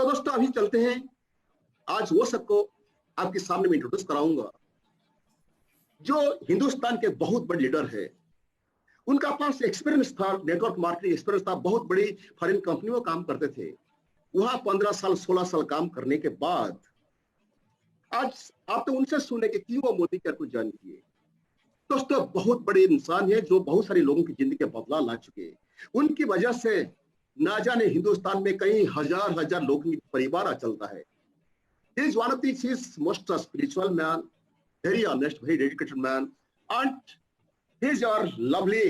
तो दोस्तों अभी चलते हैं, आज वो सबको आपके सामने में इंट्रोड्यूस कराऊंगा जो हिंदुस्तान के बहुत बड़े लीडर है। उनका पास एक्सपीरियंस था, नेटवर्क मार्केटिंग एक्सपीरियंस था, बहुत बड़ी फॉरेन कंपनियों में काम करते थे। वहां 15 साल 16 साल काम करने के बाद आज आप तो उनसे सुने कि क्यों वो मोदी केयर को ज्वाइन किए। दोस्तों बहुत बड़े इंसान है जो बहुत सारे लोगों की जिंदगी में बदलाव ला चुके हैं। उनकी वजह से ना जाने हिंदुस्तान में कई हजार हजार लोगों की परिवार चलता है। He is one of the his most spiritual man, very honest, very dedicated man, and he is your lovely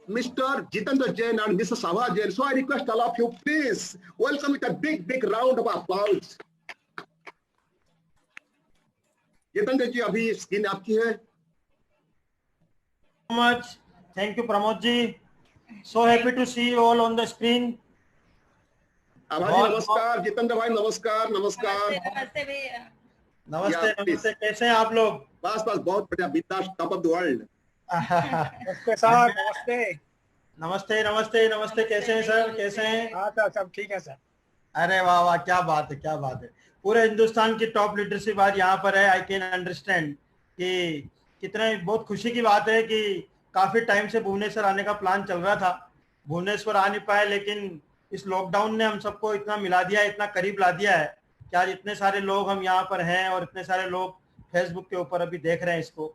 Mr. Jitendra Jain and Mrs. Sabha Jain. So I request all of you, please welcome with a big round of applause. Jitendra जी अभी screen आपकी है। Much. Thank you, Pramod ji. So happy to see you all on the screen. आभा जी नमस्कार, जितेंद्र भाई नमस्कार। नमस्कार नमस्ते भैया। नमस्ते नमस्ते, कैसे हैं आप लोग? बस बहुत बढ़िया, बिंदास, टॉप ऑफ द वर्ल्ड। नमस्ते सर, नमस्ते नमस्ते नमस्ते नमस्ते, कैसे हैं सर, कैसे हैं? हाँ सर, सब ठीक है सर। अरे वाह वाह, क्या बात है, क्या बात है। पूरे हिंदुस्तान की टॉप लीडरशिप आज यहाँ पर है। आई कैन अंडरस्टैंड कि कितने बहुत खुशी की बात है कि काफी टाइम से भुवनेश्वर आने का प्लान चल रहा था, भुवनेश्वर आ नहीं पाए, लेकिन इस लॉकडाउन ने हम सबको इतना मिला दिया है, इतना करीब ला दिया है कि आज इतने सारे लोग हम यहाँ पर हैं और इतने सारे लोग फेसबुक के ऊपर अभी देख रहे हैं इसको।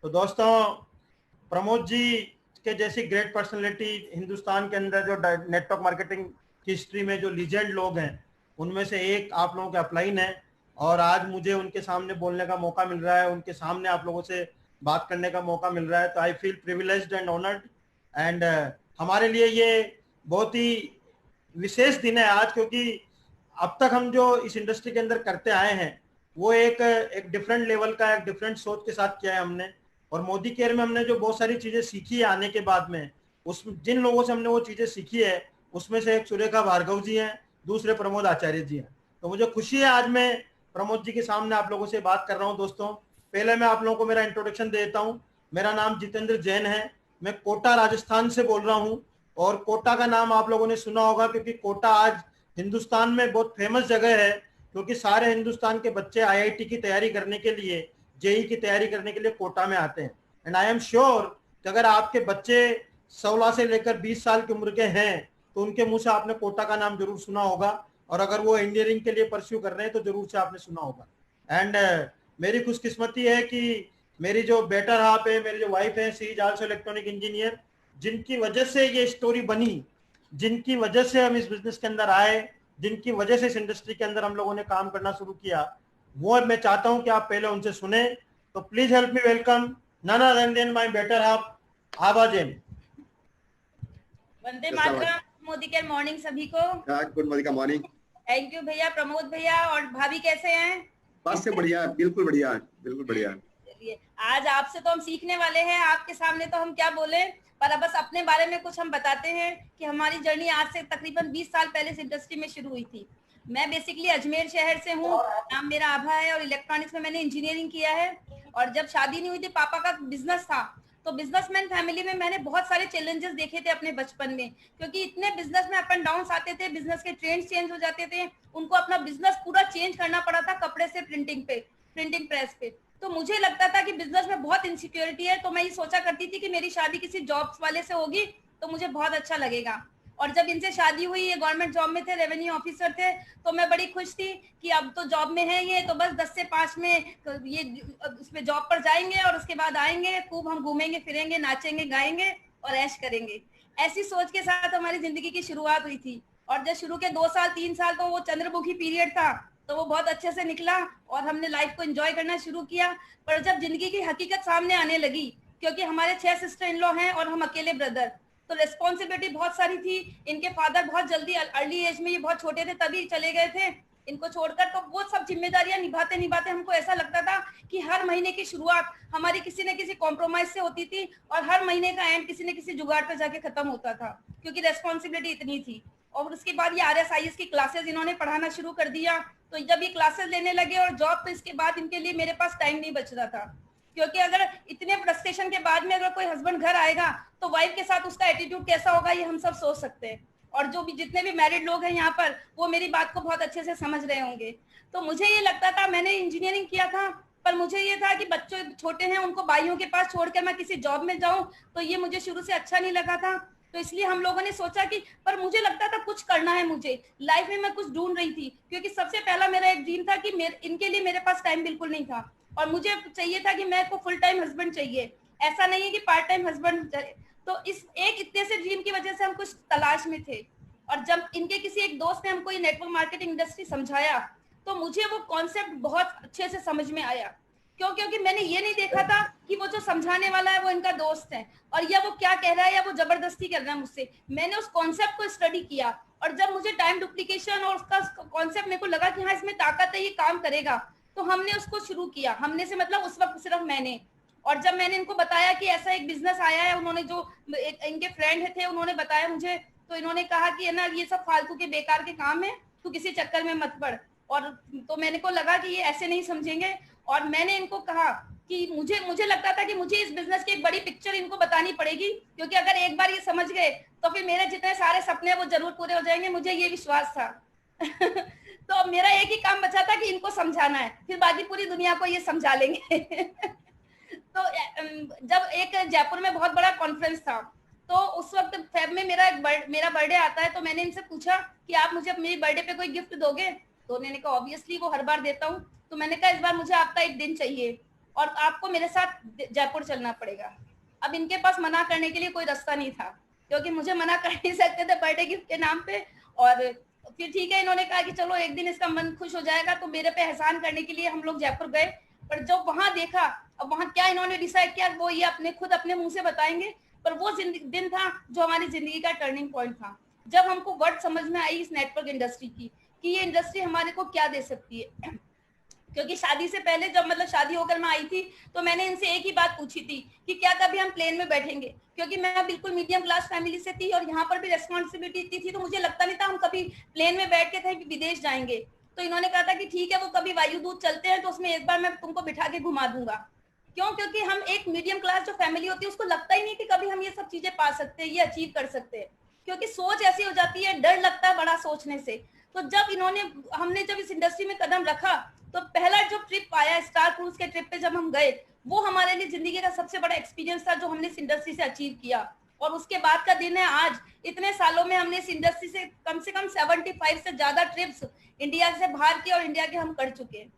तो दोस्तों, प्रमोद जी के जैसी ग्रेट पर्सनैलिटी हिंदुस्तान के अंदर जो नेटवर्क मार्केटिंग की हिस्ट्री में जो लीजेंड लोग हैं, उनमें से एक आप लोगों के अपलाइन है और आज मुझे उनके सामने बोलने का मौका मिल रहा है, उनके सामने आप लोगों से बात करने का मौका मिल रहा है। तो I feel privileged and honoured and हमारे लिए ये बहुत ही विशेष दिन है आज, क्योंकि अब तक हम जो इस इंडस्ट्री के अंदर करते आए हैं वो एक डिफरेंट लेवल का, एक डिफरेंट सोच के साथ किया है हमने। और मोदी केयर में हमने जो बहुत सारी चीजें सीखी है आने के बाद में, उस जिन लोगों से हमने वो चीजें सीखी है उसमें से एक सुरेखा भार्गव जी हैं, दूसरे प्रमोद आचार्य जी हैं। तो मुझे खुशी है आज मैं प्रमोद जी के सामने आप लोगों से बात कर रहा हूं। दोस्तों, पहले मैं आप लोगों को मेरा इंट्रोडक्शन देता हूं। मेरा नाम जितेंद्र जैन है, मैं कोटा राजस्थान से बोल रहा हूं। और कोटा का नाम आप लोगों ने सुना होगा क्योंकि कोटा आज हिंदुस्तान में बहुत फेमस जगह है, क्योंकि सारे हिंदुस्तान के बच्चे आईआईटी की तैयारी करने के लिए, जेई की तैयारी करने के लिए कोटा में आते हैं। एंड आई एम श्योर कि अगर आपके बच्चे 16 से लेकर 20 साल की उम्र के हैं तो उनके मुंह से आपने कोटा का नाम जरूर सुना होगा, और अगर वो इंजीनियरिंग के लिए परस्यू कर रहे हैं तो जरूर से आपने सुना होगा। एंड मेरी खुशकिस्मती है कि मेरी जो बेटर हाफ है, मेरी जो वाइफ है, she is also electronic engineer, जिनकी वजह से ये स्टोरी बनी, जिनकी वजह से हम इस बिजनेस के अंदर आए, जिनकी वजह से इस इंडस्ट्री के अंदर हम लोगों ने काम करना शुरू किया, वो मैं चाहता हूं कि आप पहले उनसे सुने। तो please help me welcome none other than my better half, Abha Jain. Vande Mataram, Modi care morning सभी को। गुड मॉर्निंग का मॉर्निंग। थैंक यू भैया, प्रमोद भैया और भाभी कैसे हैं? बस से बढ़िया, बिल्कुल बढ़िया, बिल्कुल बढ़िया। चलिए, आज आपसे तो हम सीखने वाले हैं, आपके सामने तो हम क्या बोले, पर बस अपने बारे में कुछ हम बताते हैं कि हमारी जर्नी आज से तकरीबन 20 साल पहले इस इंडस्ट्री में शुरू हुई थी। मैं बेसिकली अजमेर शहर से हूँ, नाम मेरा आभा है और इलेक्ट्रॉनिक्स में मैंने इंजीनियरिंग किया है। और जब शादी नहीं हुई थी, पापा का बिजनेस था, तो बिजनेसमैन फैमिली में मैंने बहुत सारे चैलेंजेस देखे थे अपने बचपन में, क्योंकि इतने बिजनेस में अप एंड डाउन आते थे, बिजनेस के ट्रेंड्स चेंज हो जाते थे, उनको अपना बिजनेस पूरा चेंज करना पड़ा था कपड़े से प्रिंटिंग प्रेस पे। तो मुझे लगता था कि बिजनेस में बहुत इनसिक्योरिटी है, तो मैं ये सोचा करती थी कि मेरी शादी किसी जॉब्स वाले से होगी तो मुझे बहुत अच्छा लगेगा। और जब इनसे शादी हुई, ये गवर्नमेंट जॉब में थे, रेवेन्यू ऑफिसर थे, तो मैं बड़ी खुश थी कि अब तो जॉब में है ये, तो बस 10 से 5 में ये उसमें जॉब पर जाएंगे और उसके बाद आएंगे, खूब हम घूमेंगे फिरेंगे, नाचेंगे गाएंगे और ऐश करेंगे। ऐसी सोच के साथ हमारी जिंदगी की शुरुआत हुई थी। और जब शुरू के 2 साल 3 साल तो वो चंद्रमुखी पीरियड था, तो वो बहुत अच्छे से निकला और हमने लाइफ को एंजॉय करना शुरू किया। पर जब जिंदगी की हकीकत सामने आने लगी, क्योंकि हमारे 6 सिस्टर इन लॉ हैं और हम अकेले ब्रदर, तो रिस्पॉन्सिबिलिटी बहुत सारी थी। इनके फादर बहुत जल्दी अर्ली एज में, ये बहुत छोटे थे तभी चले गए थे इनको छोड़कर, तो वो सब जिम्मेदारियां निभाते निभाते हमको ऐसा लगता था कि हर महीने की शुरुआत हमारी किसी न किसी कॉम्प्रोमाइज से होती थी और हर महीने का एंड किसी न किसी जुगाड़ पर जाके खत्म होता था, क्योंकि रेस्पॉन्सिबिलिटी इतनी थी। और उसके बाद ये RSIS की क्लासेस इन्होंने पढ़ाना शुरू कर दिया, तो जब ये क्लासेस लेने लगे और जॉब, तो इसके बाद इनके लिए मेरे पास टाइम नहीं बच रहा था, क्योंकि अगर इतने फ्रस्ट्रेशन के बाद में अगर कोई हस्बैंड घर आएगा तो वाइफ के साथ उसका एटीट्यूड कैसा होगा ये हम सब सोच सकते हैं। और जो भी जितने भी मैरिड लोग हैं यहाँ पर वो मेरी बात को बहुत अच्छे से समझ रहे होंगे। तो मुझे ये लगता था, मैंने इंजीनियरिंग किया था, पर मुझे ये था कि बच्चे छोटे हैं, उनको भाइयों के पास छोड़कर मैं किसी जॉब में जाऊं, तो ये मुझे शुरू से अच्छा नहीं लगा था। तो इसलिए हम लोगों ने सोचा कि, पर मुझे लगता था कुछ करना है, मुझे लाइफ में मैं कुछ ढूंढ रही थी, क्योंकि सबसे पहला मेरा एक ड्रीम था कि इनके लिए मेरे पास टाइम बिल्कुल नहीं था, और मुझे चाहिए था कि मेरे को फुल टाइम हस्बैंड चाहिए, ऐसा नहीं है कि पार्ट टाइम हस्बैंड। तो इस एक इतने से ड्रीम की वजह से हम कुछ तलाश में थे। और जब इनके किसी एक दोस्त ने हमको ये नेटवर्क मार्केटिंग इंडस्ट्री समझाया, तो मुझे वो कॉन्सेप्ट बहुत अच्छे से समझ में आया। क्योंकि मैंने ये नहीं देखा था कि वो जो समझाने वाला है वो इनका दोस्त है, और या वो क्या कह रहा है या वो जबरदस्ती कर रहा है मुझसे। मैंने उस कॉन्सेप्ट को स्टडी किया, और जब मुझे टाइम डुप्लीकेशन और उसका कॉन्सेप्ट मेरे को लगा कि हाँ इसमें ताकत है, ये काम करेगा, तो हमने उसको शुरू किया। हमने से मतलब उस वक्त सिर्फ मैंने। और जब मैंने इनको बताया कि ऐसा एक बिजनेस आया है, उन्होंने जो इनके फ्रेंड थे उन्होंने बताया मुझे, तो इन्होंने कहा कि है ना ये सब फालतू के बेकार के काम है, तू किसी चक्कर में मत पड़। और तो मैंने को लगा कि ये ऐसे नहीं समझेंगे, और मैंने इनको कहा कि मुझे लगता था कि मुझे इस बिजनेस की एक बड़ी पिक्चर इनको बतानी पड़ेगी, क्योंकि अगर एक बार ये समझ गए तो फिर मेरे जितने सारे सपने हैं वो जरूर पूरे हो जाएंगे, मुझे ये विश्वास था। तो अब मेरा एक ही काम बचा था कि इनको समझाना है, फिर बाकी पूरी दुनिया को ये समझा लेंगे। तो जब एक जयपुर में बहुत बड़ा कॉन्फ्रेंस था, तो उस वक्त फेब में मेरा बर्थडे आता है, तो मैंने इनसे पूछा कि आप मुझे मेरी बर्थडे पे कोई गिफ्ट दोगे? तो उन्होंने कहा ऑब्वियसली वो हर बार देता हूँ। तो मैंने कहा इस बार मुझे आपका एक दिन चाहिए और आपको मेरे साथ जयपुर चलना पड़ेगा। अब इनके पास मना करने के लिए कोई रास्ता नहीं था, क्योंकि मुझे मना कर नहीं सकते थे बर्थडे गिफ्ट के नाम पे। और फिर ठीक है, इन्होंने कहा कि चलो एक दिन इसका मन खुश हो जाएगा, तो मेरे पे एहसान करने के लिए हम लोग जयपुर गए। पर जब वहां देखा, अब वहां क्या इन्होंने डिसाइड किया वो ये खुद अपने मुंह से बताएंगे, पर वो दिन था जो हमारी जिंदगी का टर्निंग पॉइंट था, जब हमको वर्ड समझ में आई इस नेटवर्क इंडस्ट्री की, कि ये इंडस्ट्री हमारे को क्या दे सकती है। क्योंकि शादी से पहले जब मतलब शादी होकर मैं आई थी, तो मैंने इनसे एक ही बात पूछी थी कि क्या कभी हम प्लेन में बैठेंगे, क्योंकि मैं बिल्कुल मीडियम क्लास फैमिली से थी और यहाँ पर भी रेस्पॉन्सिबिलिटी इतनी थी, तो मुझे लगता नहीं था हम कभी प्लेन में बैठ के थे विदेश जाएंगे। तो इन्होंने कहा था कि ठीक है, वो कभी वायुदूत चलते हैं तो उसमें एक बार मैं तुमको बिठा के घुमा दूंगा। क्यों? क्योंकि हम एक मीडियम क्लास जो फैमिली होती है उसको लगता ही नहीं कि कभी हम ये सब चीजें पा सकते हैं, ये अचीव कर सकते हैं, क्योंकि सोच ऐसी हो जाती है, डर लगता है बड़ा सोचने से। तो जब हमने जब इस इंडस्ट्री में कदम रखा, तो पहला जो ट्रिप आया स्टार क्रूज के ट्रिप पे जब हम गए, वो हमारे लिए जिंदगी का सबसे बड़ा एक्सपीरियंस था जो हमने इस इंडस्ट्री से अचीव किया। और उसके बाद का दिन है आज। इतने सालों में हमने इस इंडस्ट्री से कम 75 से ज्यादा ट्रिप्स इंडिया से बाहर की और इंडिया के हम कर चुके हैं।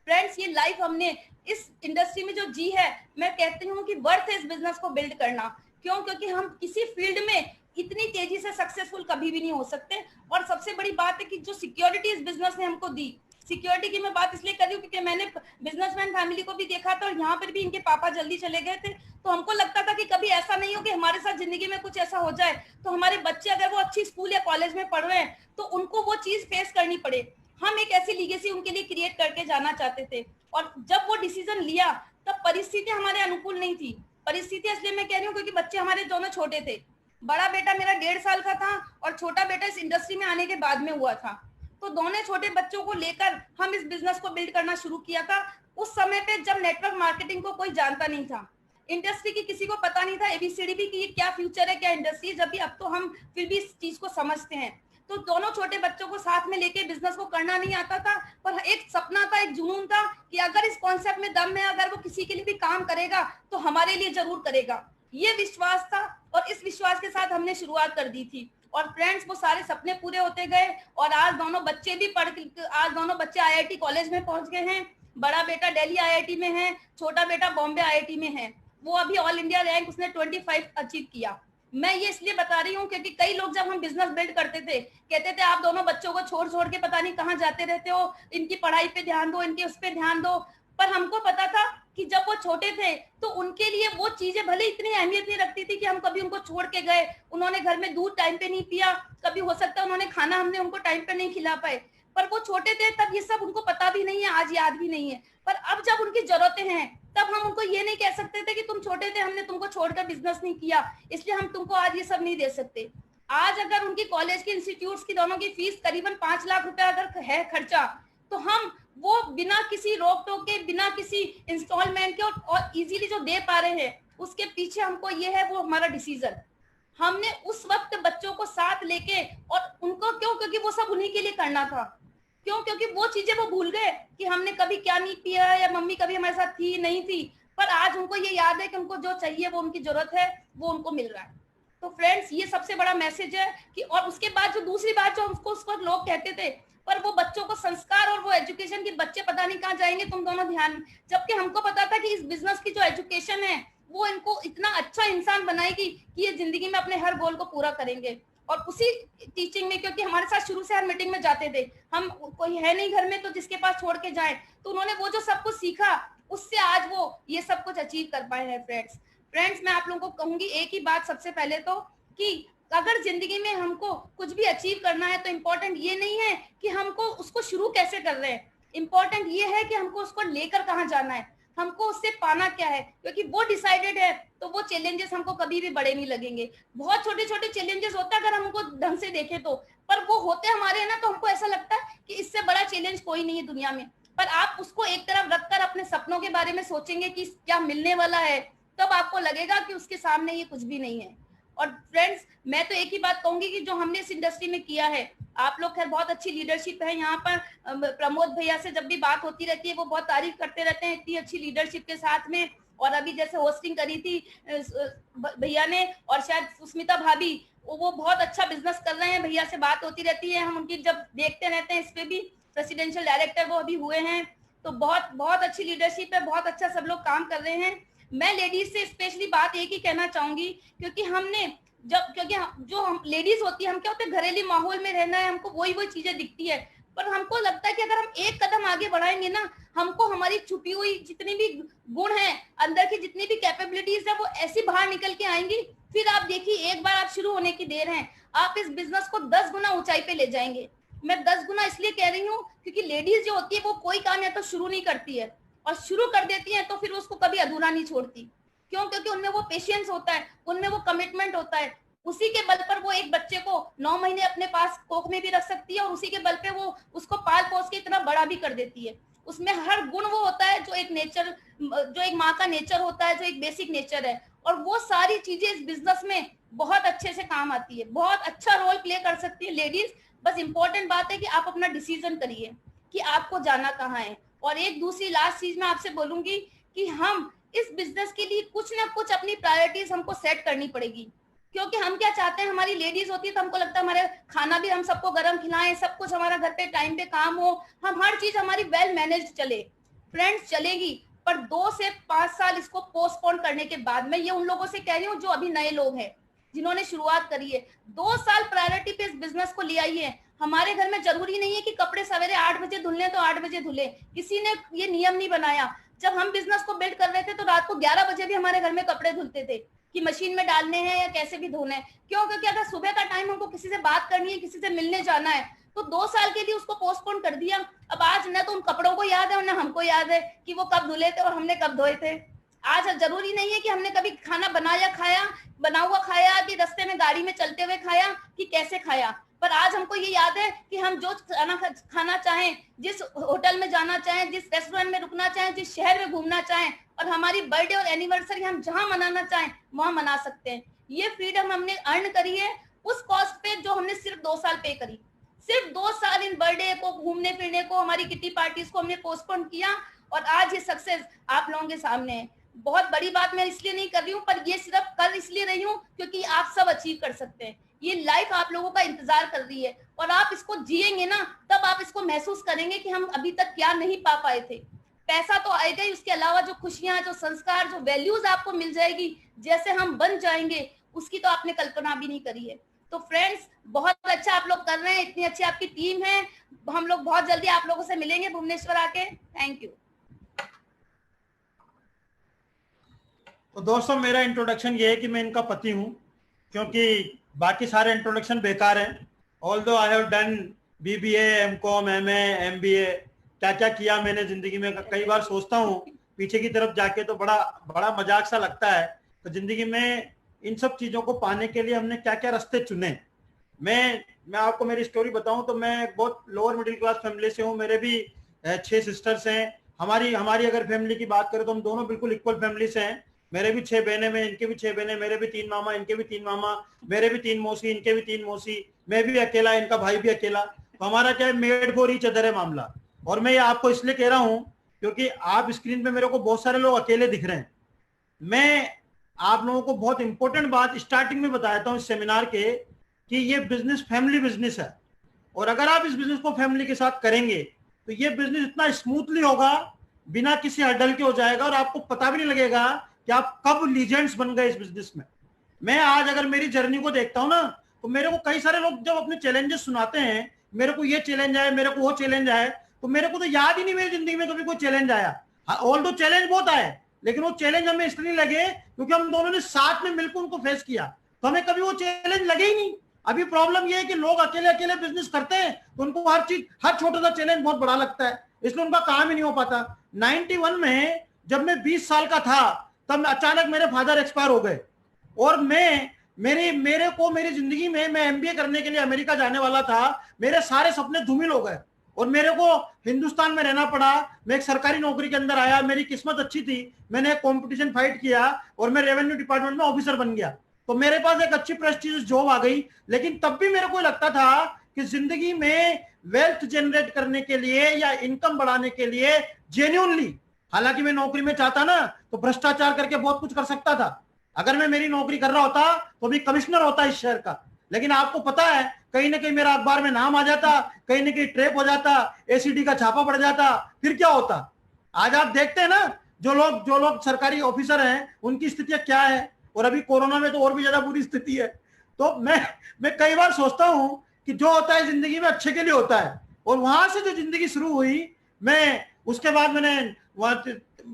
फ्रेंड्स, ये लाइफ हमने इस इंडस्ट्री में जो जी है, मैं कहती हूँ कि वर्थ है इस बिजनेस को बिल्ड करना। क्यों? क्योंकि हम किसी फील्ड में इतनी तेजी से सक्सेसफुल कभी भी नहीं हो सकते। और सबसे बड़ी बात है कि जो सिक्योरिटी इस बिजनेस ने हमको दी, सिक्योरिटी की मैं बात इसलिए कर रही हूँ क्योंकि मैंने बिजनेसमैन फैमिली को भी देखा था, और यहाँ पर भी इनके पापा जल्दी चले गए थे, तो हमको लगता था कि कभी ऐसा नहीं हो कि हमारे साथ जिंदगी में कुछ ऐसा हो जाए तो हमारे बच्चे अगर वो अच्छी स्कूल या कॉलेज में पढ़ रहे हैं तो उनको वो चीज फेस करनी पड़े। हम एक ऐसी लीगेसी उनके लिए क्रिएट करके जाना चाहते थे। और जब वो डिसीजन लिया तब परिस्थितियां हमारे अनुकूल नहीं थी। परिस्थितियां इसलिए मैं कह रही हूँ क्योंकि बच्चे हमारे दोनों छोटे थे। बड़ा बेटा मेरा 1.5 साल का था और छोटा बेटा इस इंडस्ट्री में आने के बाद में हुआ था। तो दोनों छोटे बच्चों को लेकर हम इस बिजनेस को बिल्ड करना शुरू किया था। उस समय पे जब नेटवर्क मार्केटिंग को कोई जानता नहीं था, इंडस्ट्री की किसी को पता नहीं था एबीसीडी भी कि ये क्या फ्यूचर है, क्या इंडस्ट्री है, जब भी अब तो हम फिर भी इस चीज को समझते हैं। तो दोनों छोटे बच्चों को साथ में लेके बिजनेस को करना नहीं आता था, पर एक सपना था, एक जुनून था कि अगर इस कॉन्सेप्ट में दम है, अगर वो किसी के लिए भी काम करेगा तो हमारे लिए जरूर करेगा। ये विश्वास था और इस विश्वास के साथ हमने शुरुआत कर दी थी। और फ्रेंड्स, वो सारे सपने पूरे होते गए और आज दोनों बच्चे आईआईटी कॉलेज में पहुंच गए हैं। बड़ा बेटा दिल्ली आईआईटी में है, छोटा बेटा बॉम्बे आईआईटी में है। वो अभी ऑल इंडिया रैंक उसने 25 अचीव किया। मैं ये इसलिए बता रही हूँ क्योंकि कई लोग जब हम बिजनेस बिल्ड करते थे कहते थे आप दोनों बच्चों को छोड़ के पता नहीं कहाँ जाते रहते हो, इनकी पढ़ाई पे ध्यान दो, इनके उस पे ध्यान दो। पर हमको पता था कि जब वो छोटे थे तो उनके लिए वो चीजें भले इतनी अहमियत नहीं रखती थी कि हम कभी उनको छोड़ के गए, उन्होंने घर में दूध टाइम पे नहीं पिया, कभी हो सकता है उन्होंने खाना हमने उनको टाइम पे नहीं खिला पाए, पर वो छोटे थे तब ये सब उनको पता भी नहीं है, आज याद भी नहीं है। पर अब जब उनकी जरूरतें हैं तब हम उनको ये नहीं कह सकते थे कि तुम छोटे थे, हमने तुमको छोड़कर बिजनेस नहीं किया इसलिए हम तुमको आज ये सब नहीं दे सकते। आज अगर उनकी कॉलेज के इंस्टीट्यूट्स की दोनों की फीस करीबन 5 लाख रुपए अगर है खर्चा, तो हम वो बिना किसी रोक टोक के, बिना किसी इंस्टॉलमेंट के और इजीली जो दे पा रहे हैं, उसके पीछे हमको ये है वो हमारा डिसीजन। हमने उस वक्त बच्चों को साथ लेके, और उनको क्यों, क्योंकि वो सब उन्हीं के लिए करना था। क्यों? क्योंकि वो चीजें वो भूल गए कि हमने कभी क्या नहीं पिया या मम्मी कभी हमारे साथ थी नहीं थी, पर आज उनको ये याद है कि उनको जो चाहिए वो उनकी जरूरत है वो उनको मिल रहा है। तो फ्रेंड्स ये सबसे बड़ा मैसेज है कि, और उसके बाद जो दूसरी बात जो उसको उस वक्त लोग कहते थे, पर वो बच्चों को संस्कार और वो एजुकेशन की, बच्चे पता नहीं कहाँ जाएंगे, तुम दोनों ध्यान, जबकि हमको पता था कि इस बिजनेस की जो एजुकेशन है वो इनको इतना अच्छा इंसान बनाएगी कि ये जिंदगी में अपने हर गोल को पूरा करेंगे। और उसी टीचिंग में, क्योंकि हमारे साथ शुरू से हर मीटिंग में जाते थे, हम कोई है नहीं घर में तो जिसके पास छोड़ के जाए, तो उन्होंने वो जो सब कुछ सीखा उससे आज वो ये सब कुछ अचीव कर पाए हैं। फ्रेंड्स मैं आप लोगों को कहूंगी एक ही बात सबसे पहले तो, कि अगर जिंदगी में हमको कुछ भी अचीव करना है तो इम्पोर्टेंट ये नहीं है कि हमको उसको शुरू कैसे कर रहे हैं, इम्पोर्टेंट ये है कि हमको उसको लेकर कहाँ जाना है, हमको उससे पाना क्या है। क्योंकि वो डिसाइडेड है तो वो चैलेंजेस हमको कभी भी बड़े नहीं लगेंगे। बहुत छोटे छोटे चैलेंजेस होता है अगर हमको ढंग से देखें तो, पर वो होते हमारे हैं ना, तो हमको ऐसा लगता है कि इससे बड़ा चैलेंज कोई नहीं है दुनिया में। पर आप उसको एक तरफ रखकर अपने सपनों के बारे में सोचेंगे कि क्या मिलने वाला है, तब आपको लगेगा कि उसके सामने ये कुछ भी नहीं है। और फ्रेंड्स मैं तो एक ही बात कहूंगी कि जो हमने इस इंडस्ट्री में किया है, आप लोग खैर बहुत अच्छी लीडरशिप है यहाँ पर, प्रमोद भैया से जब भी बात होती रहती है वो बहुत तारीफ करते रहते हैं इतनी अच्छी लीडरशिप के साथ में। और अभी जैसे होस्टिंग करी थी भैया ने, और शायद सुस्मिता भाभी, वो बहुत अच्छा बिजनेस कर रहे हैं, भैया से बात होती रहती है, हम उनकी जब देखते रहते हैं, इस पे भी प्रेसिडेंशियल डायरेक्टर वो अभी हुए हैं, तो बहुत बहुत अच्छी लीडरशिप है, बहुत अच्छा सब लोग काम कर रहे हैं। मैं लेडीज से स्पेशली बात एक ही कहना चाहूंगी, क्योंकि हमने क्योंकि जो हम लेडीज होती है, हम क्या होते हैं घरेलू माहौल में रहना है, हमको वही चीजें दिखती है, पर हमको लगता है कि अगर हम एक कदम आगे बढ़ाएंगे ना, हमको हमारी छुपी हुई जितनी भी गुण है, अंदर की जितनी भी कैपेबिलिटीज है, वो ऐसी बाहर निकल के आएंगी। फिर आप देखिए, एक बार आप शुरू होने की देर है, आप इस बिजनेस को 10 गुना ऊंचाई पे ले जाएंगे। मैं 10 गुना इसलिए कह रही हूँ क्योंकि लेडीज जो होती है वो कोई काम या तो शुरू नहीं करती है, और शुरू कर देती है तो फिर उसको कभी अधूरा नहीं छोड़ती। क्यों? क्योंकि उनमें वो पेशेंस होता है, उनमें वो कमिटमेंट होता है। उसी के बल पर वो एक बच्चे को 9 महीने अपने पास कोख में भी रख सकती है, और उसी के बल पे वो उसको पाल पोस के इतना बड़ा भी कर देती है। उसमें हर गुण वो होता है जो एक नेचर, जो एक माँ का नेचर होता है, जो एक बेसिक नेचर है, और वो सारी चीजें इस बिजनेस में बहुत अच्छे से काम आती है, बहुत अच्छा रोल प्ले कर सकती है लेडीज। बस इंपॉर्टेंट बात है कि आप अपना डिसीजन करिए कि आपको जाना कहाँ है। और एक दूसरी लास्ट चीज मैं आपसे बोलूंगी कि हम इस बिजनेस के लिए कुछ ना कुछ अपनी प्रायोरिटीज हमको सेट करनी पड़ेगी। क्योंकि हम क्या चाहते हैं, हमारी लेडीज होती है तो हमको लगता है हमारे खाना भी हम सबको गर्म खिलाएं, सब कुछ हमारा घर पे टाइम पे काम हो, हम हर चीज हमारी वेल मैनेज चले। फ्रेंड्स चलेगी, पर 2 से 5 साल इसको पोस्टपोन करने के बाद, मैं ये उन लोगों से कह रही हूँ जो अभी नए लोग हैं, जिन्होंने शुरुआत करी है, 2 साल प्रायोरिटी पे इस बिजनेस को ले आइए। हमारे घर में जरूरी नहीं है कि कपड़े सवेरे 8 बजे धुलने तो 8 बजे धुले, किसी ने ये नियम नहीं बनाया। जब हम बिजनेस को बिल्ड कर रहे थे तो रात को 11 बजे भी हमारे घर में कपड़े धुलते थे कि मशीन में डालने हैं या कैसे भी धोने हैं। क्यों? क्योंकि अगर सुबह का टाइम हमको किसी से बात करनी है, किसी से मिलने जाना है, तो 2 साल के लिए उसको पोस्टपोन कर दिया। अब आज न तो उन कपड़ों को याद है और न हमको याद है कि वो कब धुले थे और हमने कब धोए थे। आज जरूरी नहीं है कि हमने कभी खाना बनाया खाया, बना हुआ खाया, कि रास्ते में गाड़ी में चलते हुए खाया, कि कैसे खाया, पर आज हमको ये याद है कि हम जो खाना चाहें, जिस होटल में जाना चाहें, जिस रेस्टोरेंट में रुकना चाहें, जिस शहर में घूमना चाहें, और हमारी बर्थडे और एनिवर्सरी हम जहां मनाना चाहें वहां मना सकते हैं। ये फ्रीडम हमने अर्न करी है उस कॉस्ट पे जो हमने सिर्फ 2 साल पे करी। सिर्फ 2 साल इन बर्थडे को, घूमने फिरने को, हमारी किटी पार्टीज को हमने पोस्टपोन किया, और आज ये सक्सेस आप लोगों के सामने है। बहुत बड़ी बात मैं इसलिए नहीं कर रही हूँ, पर ये सिर्फ कर इसलिए रही हूँ क्योंकि आप सब अचीव कर सकते हैं। ये लाइफ आप लोगों का इंतजार कर रही है, और आप इसको जिएंगे ना, तब आप इसको महसूस करेंगे कि हम अभी तक क्या नहीं पा पाए थे। पैसा तो आएगा ही, उसके अलावा जो खुशियां, जो संस्कार, जो वैल्यूज आपको मिल जाएगी, जैसे हम बन जाएंगे, उसकी तो आपने कल्पना भी नहीं करी है। तो फ्रेंड्स बहुत अच्छा आप लोग कर रहे हैं, इतनी अच्छी आपकी टीम है। हम लोग बहुत जल्दी आप लोगों से मिलेंगे भुवनेश्वर आके। Thank you. तो दोस्तों मेरा इंट्रोडक्शन ये है कि मैं इनका पति हूँ, क्योंकि बाकी सारे इंट्रोडक्शन बेकार हैं। Although I have done BBA, M.Com, MA, MBA, क्या क्या किया मैंने जिंदगी में, कई बार सोचता हूँ पीछे की तरफ जाके तो बड़ा मजाक सा लगता है। तो जिंदगी में इन सब चीजों को पाने के लिए हमने क्या क्या रास्ते चुने। मैं आपको मेरी स्टोरी बताऊं तो मैं बहुत लोअर मिडिल क्लास फैमिली से हूँ। मेरे भी 6 सिस्टर्स हैं। हमारी अगर फैमिली की बात करें तो हम दोनों बिल्कुल इक्वल फैमिली से हैं। मेरे भी 6 बहनें, में इनके भी 6 बहनें, मेरे भी 3 मामा, इनके भी 3 मामा, मेरे भी 3 मौसी, इनके भी 3 मौसी, मैं भी अकेला, इनका भाई भी अकेला। तो हमारा क्या है, मेड फॉर ईच अदर है मामला। और मैं ये आपको इसलिए कह रहा हूं क्योंकि आप स्क्रीन पे मेरे को बहुत सारे लोग अकेले दिख रहे हैं। मैं आप लोगों को बहुत इंपॉर्टेंट बात स्टार्टिंग में बताता हूं इस सेमिनार के कि ये बिजनेस फैमिली बिजनेस है, और अगर आप इस बिजनेस को फैमिली के साथ करेंगे तो ये बिजनेस इतना स्मूथली होगा, बिना किसी हर्डल के हो जाएगा, और आपको पता भी नहीं लगेगा कि आप कब लीजेंड्स बन गए इस बिजनेस में। मैं आज अगर मेरी जर्नी को देखता हूं ना, तो मेरे को कई सारे लोग जब अपने चैलेंजेस सुनाते हैं, मेरे को ये चैलेंज आया, मेरे को वो चैलेंज आया, तो मेरे को तो याद ही नहीं मेरी जिंदगी में कभी कोई चैलेंज आया। ऑल दो चैलेंज बहुत आए, लेकिन वो चैलेंज हमें इसलिए लगे क्योंकि हम दोनों ने साथ में मिलकर उनको फेस किया, तो हमें कभी वो चैलेंज लगे ही नहीं। अभी प्रॉब्लम ये है कि लोग अकेले अकेले बिजनेस करते हैं तो उनको हर चीज, हर छोटा सा चैलेंज बहुत बड़ा लगता है, इसलिए उनका काम ही नहीं हो पाता। 91 में जब मैं 20 साल का था, तब अचानक मेरे फादर एक्सपायर हो गए, और मेरे को मेरी जिंदगी में, मैं एमबीए करने के लिए अमेरिका जाने वाला था, मेरे सारे सपने धूमिल हो गए और मेरे को हिंदुस्तान में रहना पड़ा। मैं एक सरकारी नौकरी के अंदर आया, मेरी किस्मत अच्छी थी, मैंने कंपटीशन फाइट किया और मैं रेवेन्यू डिपार्टमेंट में ऑफिसर बन गया, तो मेरे पास एक अच्छी प्रेस्टीजियस जॉब आ गई। लेकिन तब भी मेरे को लगता था कि जिंदगी में वेल्थ जनरेट करने के लिए या इनकम बढ़ाने के लिए जेन्युइनली, हालांकि मैं नौकरी में चाहता ना तो भ्रष्टाचार करके बहुत कुछ कर सकता था, अगर मैं मेरी नौकरी कर रहा होता तो भी कमिश्नर होता इस शहर का। लेकिन आपको पता है, कहीं ना कहीं मेरा अखबार में नाम आ जाता, कहीं ना कहीं ट्रेप हो जाता, एसीडी का छापा पड़ जाता, फिर क्या होता। आज आप देखते हैं ना, जो लोग सरकारी ऑफिसर हैं उनकी स्थितियां क्या है, और अभी कोरोना में तो और भी ज्यादा बुरी स्थिति है। तो मैं कई बार सोचता हूं कि जो होता है जिंदगी में अच्छे के लिए होता है, और वहां से जो जिंदगी शुरू हुई, मैं उसके बाद मैंने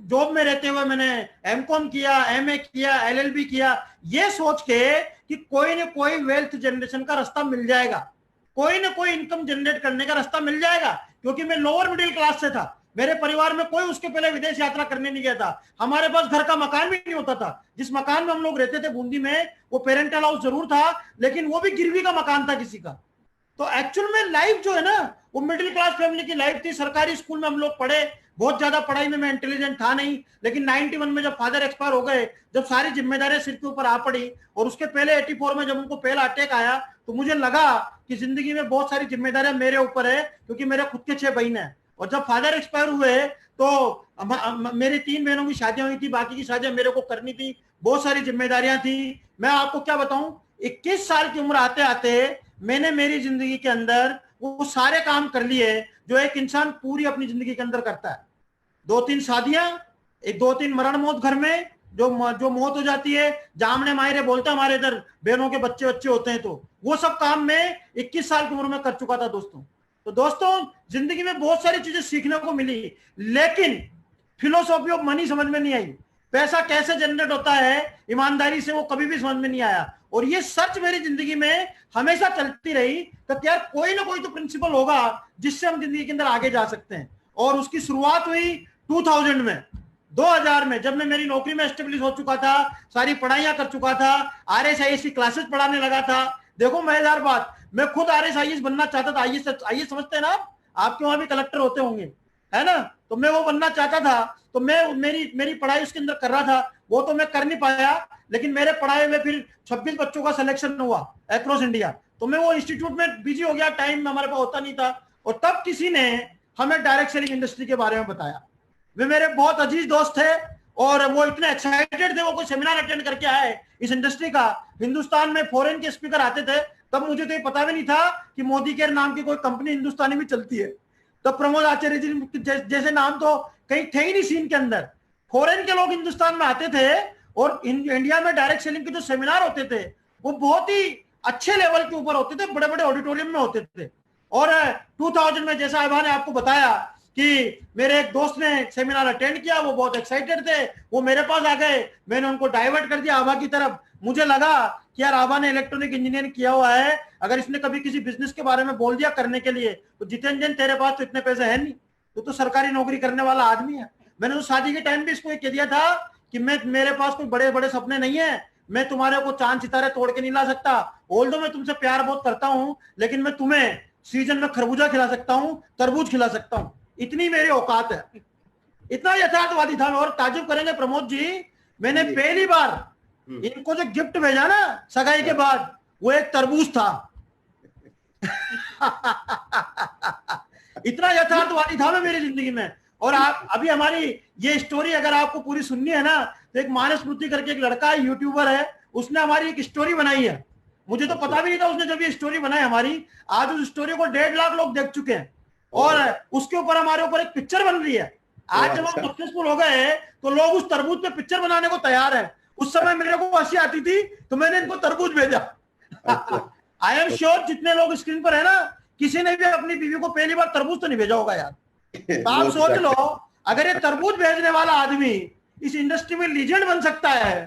जॉब में रहते हुए मैंने एमकॉम किया, एमए किया, एलएलबी किया, ये सोच के कि कोई ना कोई वेल्थ जनरेशन का रास्ता मिल जाएगा, कोई ना कोई इनकम जनरेट करने का रास्ता मिल जाएगा। क्योंकि मैं लोअर मिडिल क्लास से था, मेरे परिवार में कोई उसके पहले विदेश यात्रा करने नहीं गया था, हमारे पास घर का मकान भी नहीं होता था। जिस मकान में हम लोग रहते थे बूंदी में, वो पेरेंटल हाउस जरूर था, लेकिन वो भी गिरवी का मकान था किसी का। तो एक्चुअल में लाइफ जो है ना, वो मिडिल क्लास फैमिली की लाइफ थी। सरकारी स्कूल में हम लोग पढ़े, बहुत ज्यादा पढ़ाई में मैं इंटेलिजेंट था नहीं, लेकिन 91 में जब फादर एक्सपायर हो गए, जब सारी जिम्मेदारियां सिर के ऊपर आ पड़ी, और उसके पहले 84 में जब उनको पहला अटैक आया, तो मुझे लगा कि जिंदगी में बहुत सारी जिम्मेदारियां मेरे ऊपर है, क्योंकि मेरे खुद के 6 बहन है। और जब फादर एक्सपायर हुए तो मेरी 3 बहनों की शादियां हुई थी, बाकी की शादियां मेरे को करनी थी, बहुत सारी जिम्मेदारियां थी। मैं आपको क्या बताऊं, 21 साल की उम्र आते आते मैंने मेरी जिंदगी के अंदर वो सारे काम कर लिए जो एक इंसान पूरी अपनी जिंदगी के अंदर करता है। 2-3 शादियां, 2-3 मरण मौत घर में, जो मौत हो जाती है, जामने मायरे बोलते हैं हमारे इधर, बहनों के बच्चे होते हैं, तो वो सब काम मैं 21 साल की उम्र में कर चुका था दोस्तों। तो दोस्तों, जिंदगी में बहुत सारी चीजें सीखने को मिली, लेकिन फिलोसॉफी ऑफ मनी समझ में नहीं आई। पैसा कैसे जनरेट होता है ईमानदारी से, वो कभी भी समझ में नहीं आया। और ये सर्च मेरी जिंदगी में हमेशा चलती रही कि यार कोई ना कोई तो प्रिंसिपल होगा जिससे हम जिंदगी के अंदर आगे जा सकते हैं। और उसकी शुरुआत हुई 2000 में, 2000 में, जब मैं मेरी नौकरी में एस्टेब्लिश हो चुका था, सारी पढ़ाइयां कर चुका था, RSIS की क्लासेस पढ़ाने लगा था। देखो मजेदार बात, मैं खुद RSIS बनना चाहता था। आईएएस समझते हैं ना आपके वहां भी कलेक्टर होते होंगे, है ना, तो मैं वो बनना चाहता था। तो मैं मेरी पढ़ाई उसके अंदर कर रहा था, वो तो मैं कर नहीं पाया, लेकिन मेरे पढ़ाई में फिर 26 बच्चों का सिलेक्शन हुआ अक्रॉस इंडिया। तो मैं वो इंस्टीट्यूट में बिजी हो गया, टाइम हमारे पास होता नहीं था। और तब किसी ने हमें डायरेक्ट सेलिंग इंडस्ट्री के बारे में बताया। वे मेरे बहुत अजीज दोस्त थे और वो इतने एक्साइटेड थे, वो कोई सेमिनार अटेंड करके आए इस इंडस्ट्री का। हिंदुस्तान में फॉरेन के स्पीकर आते थे, तब मुझे तो ये पता भी नहीं था कि मोदी केयर नाम की कोई कंपनी हिंदुस्तानी में चलती है। तब प्रमोद आचार्य जी जैसे नाम तो कहीं थे ही नहीं सीन के अंदर। फॉरेन के लोग हिंदुस्तान में आते थे और इंडिया में डायरेक्ट सेलिंग के जो सेमिनार होते थे वो बहुत ही अच्छे लेवल के ऊपर होते थे, बड़े बड़े ऑडिटोरियम में होते थे। और 2000 में जैसा आभा ने आपको बताया कि मेरे एक दोस्त ने सेमिनार अटेंड किया, वो बहुत एक्साइटेड थे, वो मेरे पास आ गए, मैंने उनको डाइवर्ट कर दिया आभा की तरफ। मुझे लगा कि यार आभा ने इलेक्ट्रॉनिक इंजीनियरिंग किया हुआ है, अगर इसने कभी किसी बिजनेस के बारे में बोल दिया करने के लिए, तो जितेंद्र जैन तेरे पास तो इतने पैसे है नहीं, तो सरकारी नौकरी करने वाला आदमी है। मैंने तो शादी के टाइम भी इसको कह दिया था कि मेरे पास कोई बड़े बड़े सपने नहीं है, मैं तुम्हारे को चांद सितारे तोड़ के नहीं ला सकता। ऑल्दो मैं तुमसे प्यार बहुत करता हूं, लेकिन मैं तुम्हें सीजन में खरबूजा खिला सकता हूं, तरबूज खिला सकता हूं, इतनी मेरी औकात है। इतना यथार्थवादी था मैं। और ताजुब करेंगे प्रमोद जी मैंने पहली बार इनको जो गिफ्ट भेजा ना सगाई के बाद, वो एक तरबूज था। इतना यथार्थवादी था मैं मेरी जिंदगी में। और आप अभी हमारी ये स्टोरी अगर आपको पूरी सुननी है ना, तो एक मानस स्मृति करके एक लड़का है, यूट्यूबर है, उसने हमारी एक स्टोरी बनाई है। मुझे तो पता भी नहीं था उसने जब ये स्टोरी बनाई हमारी। आज उस स्टोरी को 1.5 लाख लोग देख चुके हैं और उसके ऊपर हमारे ऊपर एक पिक्चर बन रही है। आज जब हम सक्सेसफुल हो गए तो लोग उस तरबूज पे पिक्चर बनाने को तैयार है। उस समय मेरे को हंसी आती थी तो मैंने इनको तरबूज भेजा। आई एम श्योर जितने लोग स्क्रीन पर है ना, किसी ने भी अपनी बीवी को पहली बार तरबूज तो नहीं भेजा होगा यार। तो आप सोच लो, अगर ये तरबूज भेजने वाला आदमी इस इंडस्ट्री में लीजेंड बन सकता है,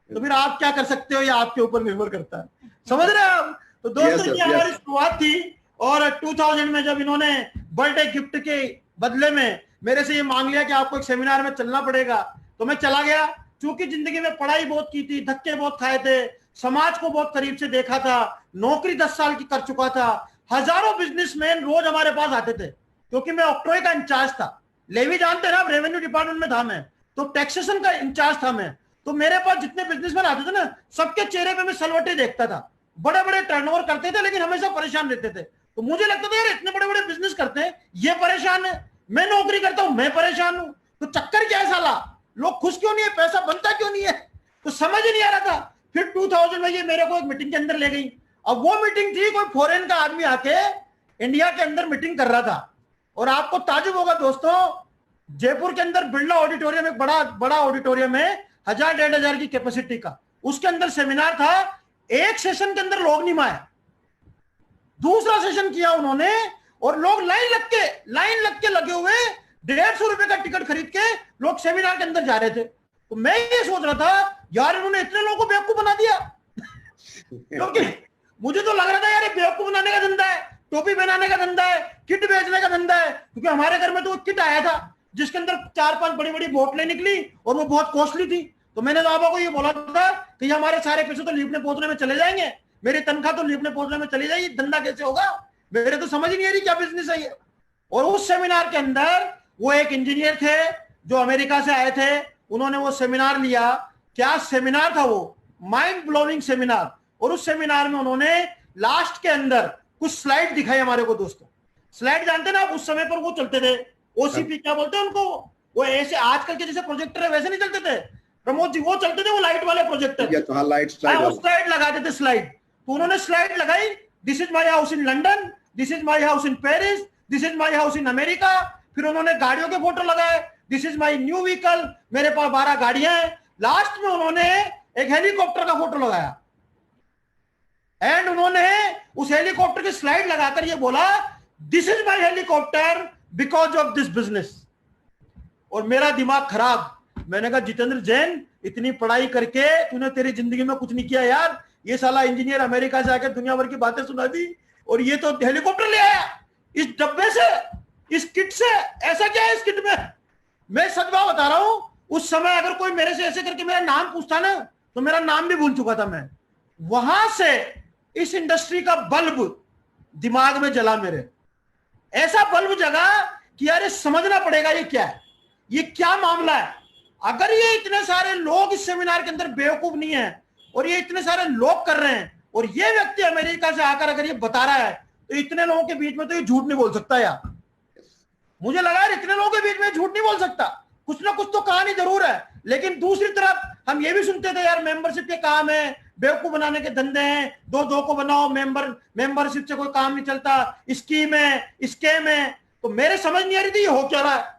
तो फिर आप क्या कर सकते हो, ये आपके ऊपर निर्भर करता है। समझ रहे हैं आप? तो दोस्तों ये हमारी शुरुआत थी। और 2000 में जब इन्होंने बर्थडे गिफ्ट के बदले में मेरे से ये मांग लिया कि आपको एक सेमिनार में चलना पड़ेगा, तो मैं चला गया। क्योंकि जिंदगी में पढ़ाई बहुत की थी, धक्के बहुत खाए थे, समाज को बहुत करीब से देखा था, नौकरी 10 साल की कर चुका था। हजारों बिजनेसमैन रोज हमारे पास आते थे, क्योंकि मैं ऑक्ट्रॉय का इंचार्ज था। लेवी जानते हैं ना, रेवेन्यू डिपार्टमेंट में था मैं, तो टैक्सेशन का इंचार्ज था मैं। तो मेरे पास जितने बिजनेसमैन आते थे ना, सबके चेहरे पे मैं सलवटे देखता था। बड़े बड़े टर्नओवर करते थे लेकिन हमेशा परेशान रहते थे। तो मुझे लगता था यार इतने बड़े बड़े बिजनेस करते हैं, ये परेशान है, मैं नौकरी करता हूं, मैं परेशान हूं, तो चक्कर क्या है साला, लोग खुश क्यों नहीं है, पैसा बनता क्यों नहीं है? तो समझ ही नहीं आ रहा था। फिर 2000 में ये मेरे को एक मीटिंग के अंदर ले गई। अब वो मीटिंग थी, कोई फॉरेन का आदमी आके इंडिया के अंदर मीटिंग कर रहा था। और आपको ताजुब होगा दोस्तों, जयपुर के अंदर बिरला ऑडिटोरियम, एक बड़ा ऑडिटोरियम है, 1000-1500 की कैपेसिटी का, उसके अंदर सेमिनार था। एक सेशन के अंदर लोग नहीं आए, दूसरा सेशन किया उन्होंने और लोग लाइन लग के लगे हुए, 150 रुपए का टिकट खरीद के लोग सेमिनार के अंदर जा रहे थे। तो मैं ये सोच रहा था यार इन्होंने इतने लोगों को बेवकूफ बना दिया। क्योंकि मुझे तो लग रहा था यार ये बेवकूफ बनाने का धंधा है, टोपी बनाने का धंधा है, किट बेचने का धंधा है। क्योंकि हमारे घर में तो किट आया था जिसके अंदर 4-5 बड़ी बड़ी बोतलें निकली और वो बहुत कॉस्टली थी। तो मैंने बाबा को ये बोला था कि हमारे सारे पैसे तो लीपने पोतने में चले जाएंगे, मेरी तनख्वाह तो लीपने पोतने में चली जाएगी, धंधा कैसे होगा? मेरे तो समझ ही नहीं आ रही क्या बिजनेस है ये। और उस सेमिनार के अंदर वो एक इंजीनियर थे जो अमेरिका से आए थे, उन्होंने वो सेमिनार लिया। क्या सेमिनार था वो, माइंड ब्लोइंग सेमिनार। और उस सेमिनार में उन्होंने लास्ट के अंदर कुछ स्लाइड दिखाई हमारे को। दोस्तों स्लाइड जानते ना आप, उस समय पर वो चलते थे, ओसीपी क्या बोलते हैं उनको, वो ऐसे आजकल के जैसे प्रोजेक्टर है वैसे नहीं चलते थे प्रमोद जी, वो चलते थे वो लाइट वाले प्रोजेक्टर, स्लाइड लगाते थे स्लाइड। तो उन्होंने स्लाइड लगाई, this is my house in London, this is my house in Paris, this is my house in America. फिर उन्होंने गाड़ियों के फोटो लगाए, this is my new vehicle, मेरे पास 12 गाड़ियां हैं। लास्ट में उन्होंने एक हेलीकॉप्टर का फोटो लगाया एंड उन्होंने उस हेलीकॉप्टर की स्लाइड लगाकर ये बोला, this is my helicopter because of this business. और मेरा दिमाग खराब। मैंने कहा जितेंद्र जैन, इतनी पढ़ाई करके तूने तेरी जिंदगी में कुछ नहीं किया यार। ये साला इंजीनियर अमेरिका से आकर दुनिया भर की बातें सुना दी और ये तो हेलीकॉप्टर ले आया इस डब्बे से, इस किट से। ऐसा क्या है इस किट में? मैं सच बात बता रहा हूं, उस समय अगर कोई मेरे से ऐसे करके मेरा नाम पूछता ना, तो मेरा नाम भी भूल चुका था मैं। वहां से इस इंडस्ट्री का बल्ब दिमाग में जला मेरे, ऐसा बल्ब जगा कि यार समझना पड़ेगा ये क्या है, ये क्या मामला है। अगर ये इतने सारे लोग इस सेमिनार के अंदर बेवकूफ नहीं है और ये इतने सारे लोग कर रहे हैं और ये व्यक्ति अमेरिका से आकर अगर ये बता रहा है, तो इतने लोगों के बीच में तो ये झूठ नहीं बोल सकता यार। मुझे लगा यार इतने लोगों के बीच में झूठ नहीं बोल सकता, कुछ ना कुछ तो कहानी जरूर है। लेकिन दूसरी तरफ हम ये भी सुनते थे यार मेंबरशिप के काम है, बेवकूफ बनाने के धंधे हैं, दो को बनाओ, मेंबरशिप से कोई काम नहीं चलता, स्कीम है, स्कैम है। तो मेरे समझ नहीं आ रही थी ये हो क्या रहा है।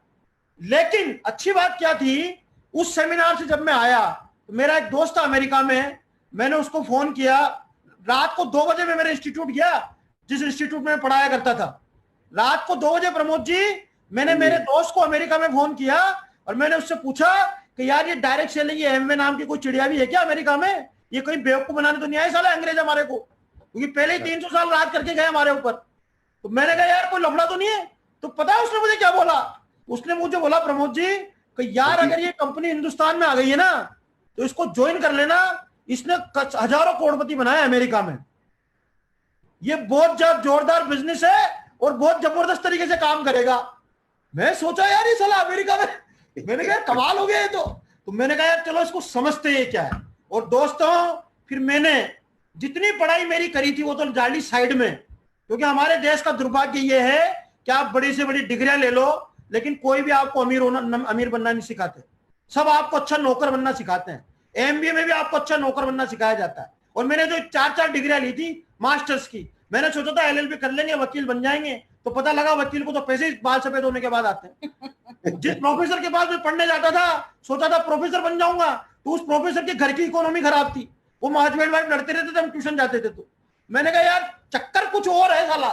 लेकिन अच्छी बात क्या थी, उस सेमिनार से जब मैं आया तो मेरा एक दोस्त था अमेरिका में, मैंने उसको फोन किया रात को 2 बजे में मेरे इंस्टीट्यूट गया, जिस इंस्टीट्यूट में पढ़ाया करता था। रात को 2 बजे प्रमोद जी मैंने मेरे दोस्त को अमेरिका में फोन किया और मैंने उससे पूछा कि यार ये डायरेक्ट सेलिंग, ये एमवे नाम की कोई चिड़िया भी है क्या अमेरिका में? ये कोई बेवकूफ बनाने तो नहीं आए साला अंग्रेज हमारे को, क्योंकि पहले ही 300 साल राज करके गए हमारे ऊपर। तो मैंने कहा यार कोई लफड़ा तो नहीं है? तो पता है उसने मुझे क्या बोला? उसने मुझे बोला प्रमोद जी कि यार अगर ये कंपनी हिंदुस्तान में आ गई है ना, तो इसको ज्वाइन कर लेना, इसने हजारों करोड़पति बनाया अमेरिका में, ये बहुत जोरदार बिजनेस है और बहुत जबरदस्त तरीके से काम करेगा। मैं सोचा यार ये साला अमेरिका में, मैंने कहा कमाल हो गया ये तो तो मैंने कहा यार चलो इसको समझते हैं क्या है। और दोस्तों फिर मैंने जितनी पढ़ाई मेरी करी थी वो तो डाली साइड में, क्योंकि हमारे देश का दुर्भाग्य ये है कि आप बड़ी से बड़ी डिग्रियां ले लो लेकिन कोई भी आपको अमीर बनना नहीं सिखाते, सब आपको अच्छा नौकर बनना सिखाते हैं। एमबीए में भी आपको अच्छा नौकर बनना सिखाया जाता है। और मैंने जो 4-4 डिग्रियां ली थी मास्टर्स की, मैंने सोचा था एलएलबी कर लेंगे, वकील बन जाएंगे, तो पता लगा वकील को तो पैसे ही बाल सफेद होने के बाद आते हैं। जिस प्रोफेसर के पास मैं पढ़ने जाता था सोचा था प्रोफेसर बन जाऊंगा, तो उस प्रोफेसर के घर की इकोनॉमी खराब थी, वो हस्बैंड वाइफ लड़ते रहते थे, हम ट्यूशन जाते थे। तो मैंने कहा यार चक्कर कुछ और है साला,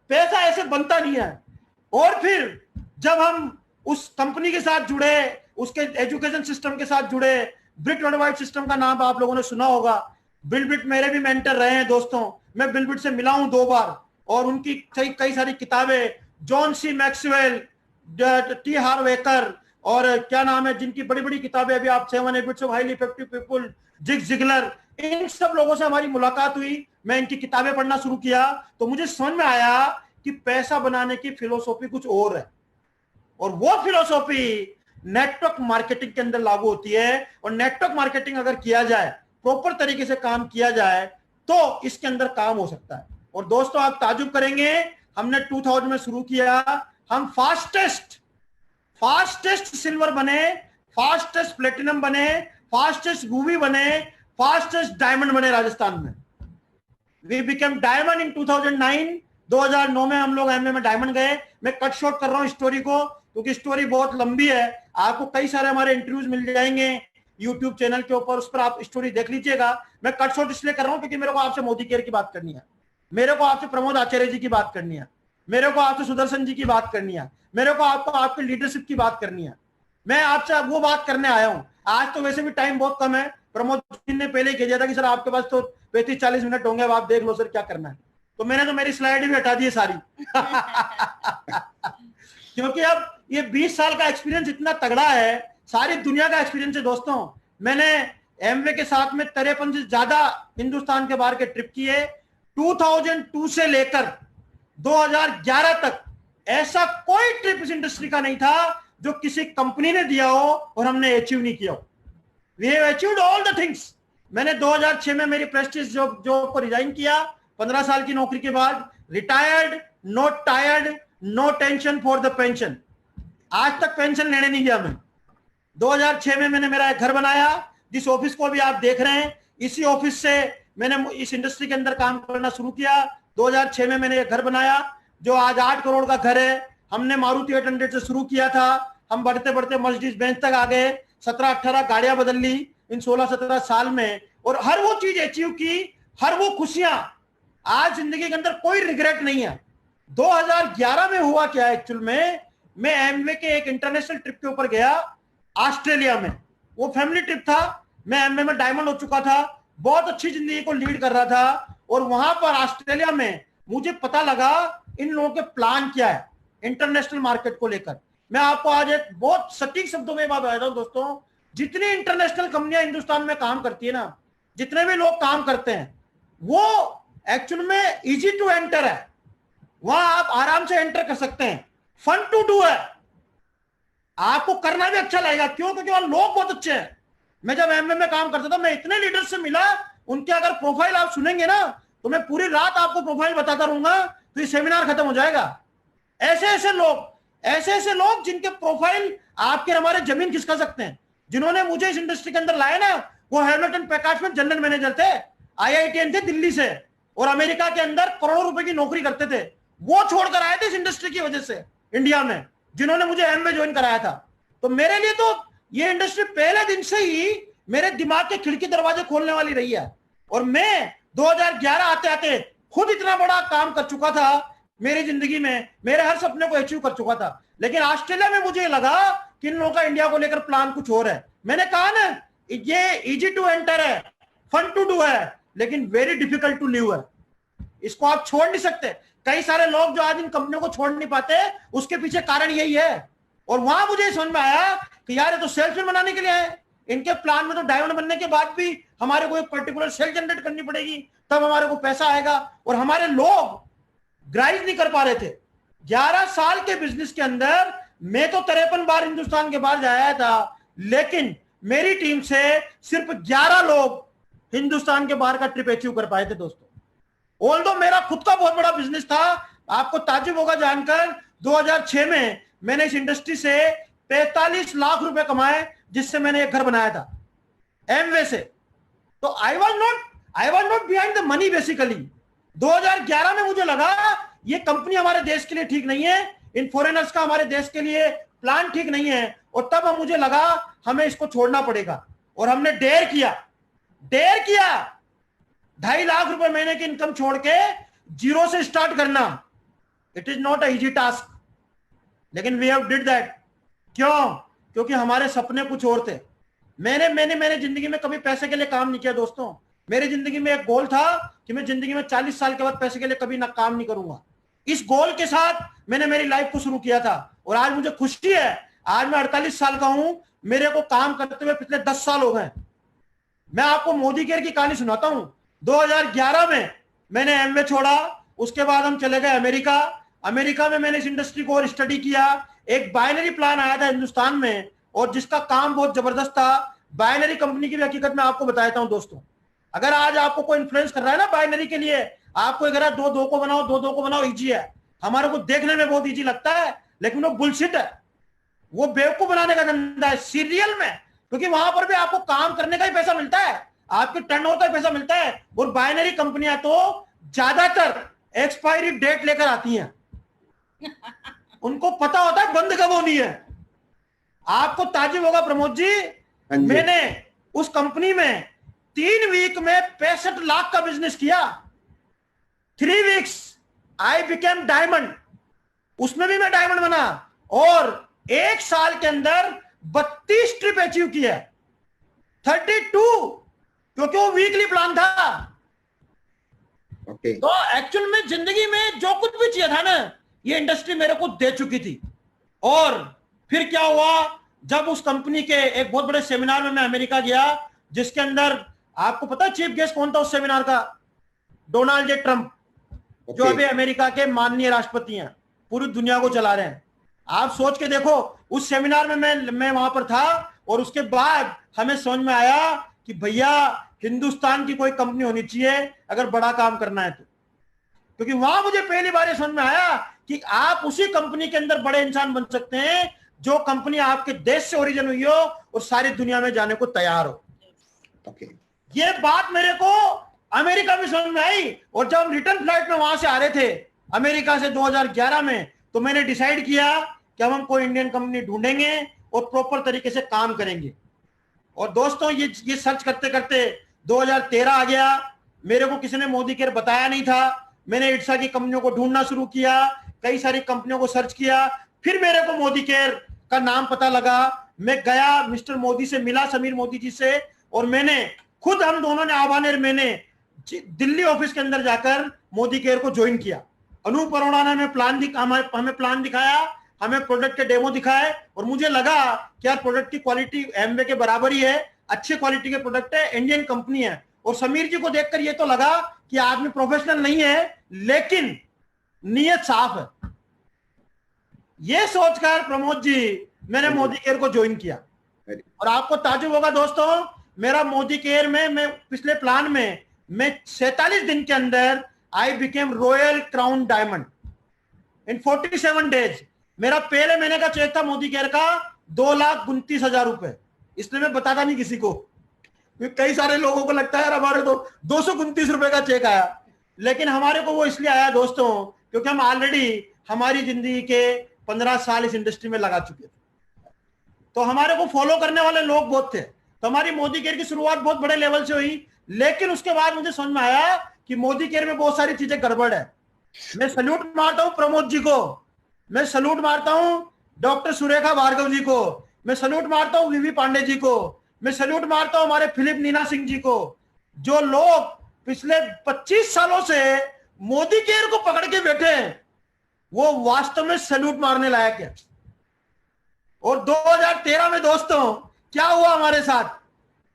पैसा ऐसे बनता नहीं है। और फिर जब हम उस कंपनी के साथ जुड़े, उसके एजुकेशन सिस्टम के साथ जुड़े, ब्रिट वर्ल्ड वाइड सिस्टम का नाम आप लोगों ने सुना होगा। बिल ब्रिट मेरे भी मेंटर रहे हैं दोस्तों, मैं बिल ब्रिट से मिला हूं 2 बार, और उनकी कई सारी किताबें, जॉन सी मैक्सवेल, टी हार्वेकर, और क्या नाम है जिनकी बड़ी बड़ी किताबें अभी आप 7 habits of highly effective people, Zig Ziglar, इन सब लोगों से हमारी मुलाकात हुई। मैं इनकी किताबें पढ़ना शुरू किया तो मुझे समझ में आया कि पैसा बनाने की फिलोसॉफी कुछ और है, और वो फिलोसॉफी नेटवर्क मार्केटिंग के अंदर लागू होती है। और नेटवर्क मार्केटिंग अगर किया जाए, प्रॉपर तरीके से काम किया जाए, तो इसके अंदर काम हो सकता है। और दोस्तों आप ताजुब करेंगे, हमने 2000 में शुरू किया, हम फास्टेस्ट सिल्वर बने, फास्टेस्ट प्लेटिनम बने, फास्टेस्ट रूबी बने, फास्टेस्ट डायमंड बने राजस्थान में। वी बिकेम डायमंड इन 2009। 2009 में हम लोग एमए में डायमंड गए। मैं कट शॉर्ट कर रहा हूं स्टोरी को, क्योंकि स्टोरी बहुत लंबी है। आपको कई सारे हमारे इंटरव्यूज मिल जाएंगे यूट्यूब चैनल के ऊपर, उस पर आप स्टोरी देख लीजिएगा। मैं कट शॉर्ट इसलिए कर रहा हूं क्योंकि मेरे को आपसे मोदी केयर की बात करनी है, मेरे को आपसे प्रमोद आचार्य जी की बात करनी है, मेरे को आपसे सुदर्शन जी की बात करनी है, मेरे को आपको आपके लीडरशिप की बात करनी है। मैं आपसे वो बात करने आया हूं। आज तो वैसे भी टाइम बहुत कम है, प्रमोद जी ने पहले ही कह दिया था कि सर आपके पास तो 35-40 मिनट होंगे, अब आप देख लो सर क्या करना है। तो मैंने तो मेरी स्लाइड भी हटा दी है सारी क्योंकि अब ये 20 साल का एक्सपीरियंस इतना तगड़ा है, सारी दुनिया का एक्सपीरियंस है दोस्तों। मैंने एमवे के साथ में 53 से ज्यादा हिंदुस्तान के बाहर के ट्रिप किए। 2002 से लेकर 2011 तक ऐसा कोई ट्रिप इस इंडस्ट्री का नहीं था जो किसी कंपनी ने दिया हो और हमने अचीव नहीं किया हो। We have achieved all the things. मैंने 2006 में मेरी प्रेस्टीज जॉब को रिजाइन किया, 15 साल की नौकरी के बाद। Retired, not tired, no tension for the pension. आज तक पेंशन लेने नहीं गया मैं। 2006 में मैंने मेरा एक घर बनाया, जिस ऑफिस को भी आप देख रहे हैं, इसी ऑफिस से मैंने इस इंडस्ट्री के अंदर काम करना शुरू किया। 2006 में मैंने एक घर बनाया जो आज 8 करोड़ का घर है। हमने मारुति 800 से शुरू किया था, हम बढ़ते बढ़ते मर्सिडीज बेंज तक आ गए। 17-18 गाड़ियां बदल ली इन 16-17 साल में, और हर वो चीज अचीव की, हर वो खुशियां। आज जिंदगी के अंदर कोई रिग्रेट नहीं है। 2011 में हुआ क्या, एक्चुअल में मैं एमवे के एक इंटरनेशनल ट्रिप के ऊपर गया ऑस्ट्रेलिया में। वो फैमिली ट्रिप था। मैं एमवे में डायमंड हो चुका था, बहुत अच्छी जिंदगी को लीड कर रहा था, और वहां पर ऑस्ट्रेलिया में मुझे पता लगा इन लोगों के प्लान क्या है इंटरनेशनल मार्केट को लेकर। मैं आपको आज एक बहुत सटीक शब्दों में बात बताता हूं दोस्तों। जितनी इंटरनेशनल कंपनियां हिंदुस्तान में काम करती है ना, जितने भी लोग काम करते हैं, वो एक्चुअल में इजी टू एंटर है। वहां आप आराम से एंटर कर सकते हैं, फन टू डू है, आपको करना भी अच्छा लगेगा। क्यों? क्योंकि वहां लोग बहुत अच्छे हैं। मैं जब एमवे में काम करता था, मैं इतने लीडर से मिला, उनके अगर प्रोफाइल आप सुनेंगे ना तो मैं पूरी रात आपको प्रोफाइल बताता रहूंगा, तो ये सेमिनार खत्म हो जाएगा। ऐसे ऐसे लोग जिनके प्रोफाइल आपके हमारे जमीन खिसका सकते हैं। जिन्होंने मुझे इस इंडस्ट्री के अंदर लाया ना, वो हेवलेट एंड पैकार्ड में जनरल मैनेजर थे, IITN थे दिल्ली से, और अमेरिका के अंदर करोड़ों रुपए की नौकरी करते थे। वो छोड़कर आए थे इस इंडस्ट्री की वजह से इंडिया में, जिन्होंने मुझे एमवे ज्वाइन कराया था। तो मेरे लिए तो ये इंडस्ट्री पहले दिन से ही मेरे दिमाग के खिड़की दरवाजे खोलने वाली रही है। और मैं 2011 आते आते खुद इतना बड़ा काम कर चुका था मेरी जिंदगी में, मेरे हर सपने को अचीव कर चुका था। लेकिन ऑस्ट्रेलिया में मुझे लगा कि इन लोगों का इंडिया को लेकर प्लान कुछ और है। मैंने कहा ना, ये इजी टू एंटर है, फन टू डू है, लेकिन वेरी डिफिकल्ट टू लिव है। इसको आप छोड़ नहीं सकते। कई सारे लोग जो आज इन कंपनियों को छोड़ नहीं पाते, उसके पीछे कारण यही है। और वहां मुझे समझ में आया कि यार ये तो सेल्स बनाने के लिए है। इनके प्लान में तो डायमंड बनने के बाद भी हमारे को एक पर्टिकुलर सेल जनरेट करनी पड़ेगी, तब हमारे को पैसा आएगा। और हमारे लोग ग्राइज नहीं कर पा रहे थे। 11 साल के बिजनेस के अंदर मैं तो 53 बार हिंदुस्तान के बाहर जाया था, लेकिन मेरी टीम से सिर्फ 11 लोग हिंदुस्तान के बाहर का ट्रिप अचीव कर पाए थे दोस्तों। ऑल्दो मेरा खुद का बहुत बड़ा बिजनेस था, आपको ताज्जुब होगा जानकर 2006 में मैंने इस इंडस्ट्री से 45 लाख रुपए कमाए, जिससे मैंने एक घर बनाया था एमवे से। तो I was not behind the money basically. 2011 में मुझे लगा ये कंपनी हमारे देश के लिए ठीक नहीं है, इन फॉरेनर्स का हमारे देश के लिए प्लान ठीक नहीं है, और तब मुझे लगा हमें इसको छोड़ना पड़ेगा। और हमने डेयर किया 2.5 लाख रुपए महीने की इनकम छोड़ के जीरो से स्टार्ट करना। It is not a easy task, लेकिन वी हैव डिड दैट। क्यों? क्योंकि हमारे सपने कुछ और थे। मैंने जिंदगी में कभी पैसे के लिए काम नहीं किया दोस्तों। मेरी जिंदगी में एक गोल था कि मैं जिंदगी में 40 साल के बाद पैसे के लिए कभी ना काम नहीं करूंगा। इस गोल के साथ मैंने मेरी लाइफ को शुरू किया था, और आज मुझे खुशी है, आज मैं 48 साल का हूं, मेरे को काम करते हुए पिछले 10 साल हो गए। मैं आपको मोदी केयर की कहानी सुनाता हूं। 2011 में मैंने एमवे छोड़ा, उसके बाद हम चले गए अमेरिका में मैंने इस इंडस्ट्री को और स्टडी किया। एक बाइनरी प्लान आया था हिंदुस्तान में, और जिसका काम बहुत जबरदस्त था। बाइनरी कंपनी की भी हकीकत मैं आपको बताता हूं दोस्तों। अगर आज आपको कोई इन्फ्लुएंस कर रहा है ना बाइनरी के लिए, आपको अगर दो को बनाओ इजी है, हमारे को देखने में बहुत इजी लगता है, लेकिन वो बुलशिट है, वो बेवकूफ बनाने का धंधा है सीरियल में। क्योंकि वहां पर भी आपको काम करने का ही पैसा मिलता है, आपके टर्नओवर का ही पैसा मिलता है। और बाइनरी कंपनियां तो ज्यादातर एक्सपायरी डेट लेकर आती हैं, उनको पता होता है बंद कब होनी है। आपको ताज्जुब होगा प्रमोद जी, मैंने उस कंपनी में 3 वीक में 65 लाख का बिजनेस किया। 3 वीक्स आई बिकेम डायमंड, उसमें भी मैं डायमंड बना, और 1 साल के अंदर 32 ट्रिप अचीव किया, 32, क्योंकि वो वीकली प्लान था। तो एक्चुअल में जिंदगी में जो कुछ भी चाहिए था ना, ये इंडस्ट्री मेरे को दे चुकी थी। और फिर क्या हुआ, जब उस कंपनी के एक बहुत बड़े सेमिनार में मैं अमेरिका गया, जिसके अंदर आपको पता है चीफ गेस्ट कौन था उस सेमिनार का? डोनाल्ड जे ट्रंप, जो अभी अमेरिका के माननीय राष्ट्रपति हैं, पूरी दुनिया को चला रहे हैं। आप सोच के देखो, उस सेमिनार में मैं वहां पर था, और उसके बाद हमें समझ में आया कि भैया हिंदुस्तान की कोई कंपनी होनी चाहिए अगर बड़ा काम करना है तो। क्योंकि वहां मुझे पहली बार समझ में आया कि आप उसी कंपनी के अंदर बड़े इंसान बन सकते हैं जो कंपनी आपके देश से ओरिजिन हुई हो और सारी दुनिया में जाने को तैयार हो। ये बात मेरे को अमेरिका में समझ में आई। और जब हम रिटर्न फ्लाइट में वहां से आ रहे थे अमेरिका से 2011 में, तो मैंने डिसाइड किया कि हम कोई इंडियन कंपनी ढूंढेंगे और प्रॉपर तरीके से काम करेंगे। और दोस्तों ये सर्च करते करते 2013 आ गया। मेरे को किसी ने मोदी केयर बताया नहीं था। मैंने इट्सा की कंपनियों को ढूंढना शुरू किया, कई सारी कंपनियों को सर्च किया, फिर मेरे को मोदी केयर का नाम पता लगा। मैं गया, मिस्टर मोदी से मिला, समीर मोदी जी से, और मैंने खुद, हम दोनों ने आबानेर, मैंने दिल्ली ऑफिस के अंदर जाकर मोदी केयर को ज्वाइन किया। अनूप अरोड़ा ने हमें प्लान दिखाया, हमें प्रोडक्ट के डेमो दिखाए, और मुझे लगा कि यार प्रोडक्ट की क्वालिटी एमवे के बराबर ही है, अच्छे क्वालिटी के प्रोडक्ट है, इंडियन कंपनी है। और समीर जी को देखकर ये तो लगा कि आदमी प्रोफेशनल नहीं है, लेकिन नीयत साफ है। ये सोचकर प्रमोद जी मैंने मोदी केयर को ज्वाइन किया। और आपको ताज्जुब होगा दोस्तों, मेरा मोदी केयर में, मैं पिछले प्लान में मैं 47 दिन के अंदर I became royal crown diamond in 47 days. मेरा पहले महीने का चेक था मोदी केयर का 2,29,000 रुपए। इसलिए मैं बताता नहीं किसी को, कई सारे लोगों को लगता है यार हमारे तो 229 रुपए का चेक आया, लेकिन हमारे को वो इसलिए आया दोस्तों क्योंकि हम ऑलरेडी हमारी जिंदगी के 15 साल इस इंडस्ट्री में लगा चुके थे। तो हमारे को फॉलो करने वाले लोग बहुत थे। तो हमारी मोदी केयर की शुरुआत बहुत बड़े लेवल से हुई, लेकिन उसके बाद मुझे समझ में आया कि मोदी केयर में बहुत सारी चीजें गड़बड़ है। मैं सल्यूट मारता हूं प्रमोद जी को, मैं सल्यूट मारता हूं डॉक्टर सुरेखा भार्गव जी को, मैं सल्यूट मारता हूं वीवी पांडे जी को, मैं सल्यूट मारता हूं हमारे फिलिप नीना सिंह जी को, जो लोग पिछले 25 सालों से मोदी केयर को पकड़ के बैठे हैं, वो वास्तव में सल्यूट मारने लायक है। और 2013 में दोस्तों क्या हुआ हमारे साथ,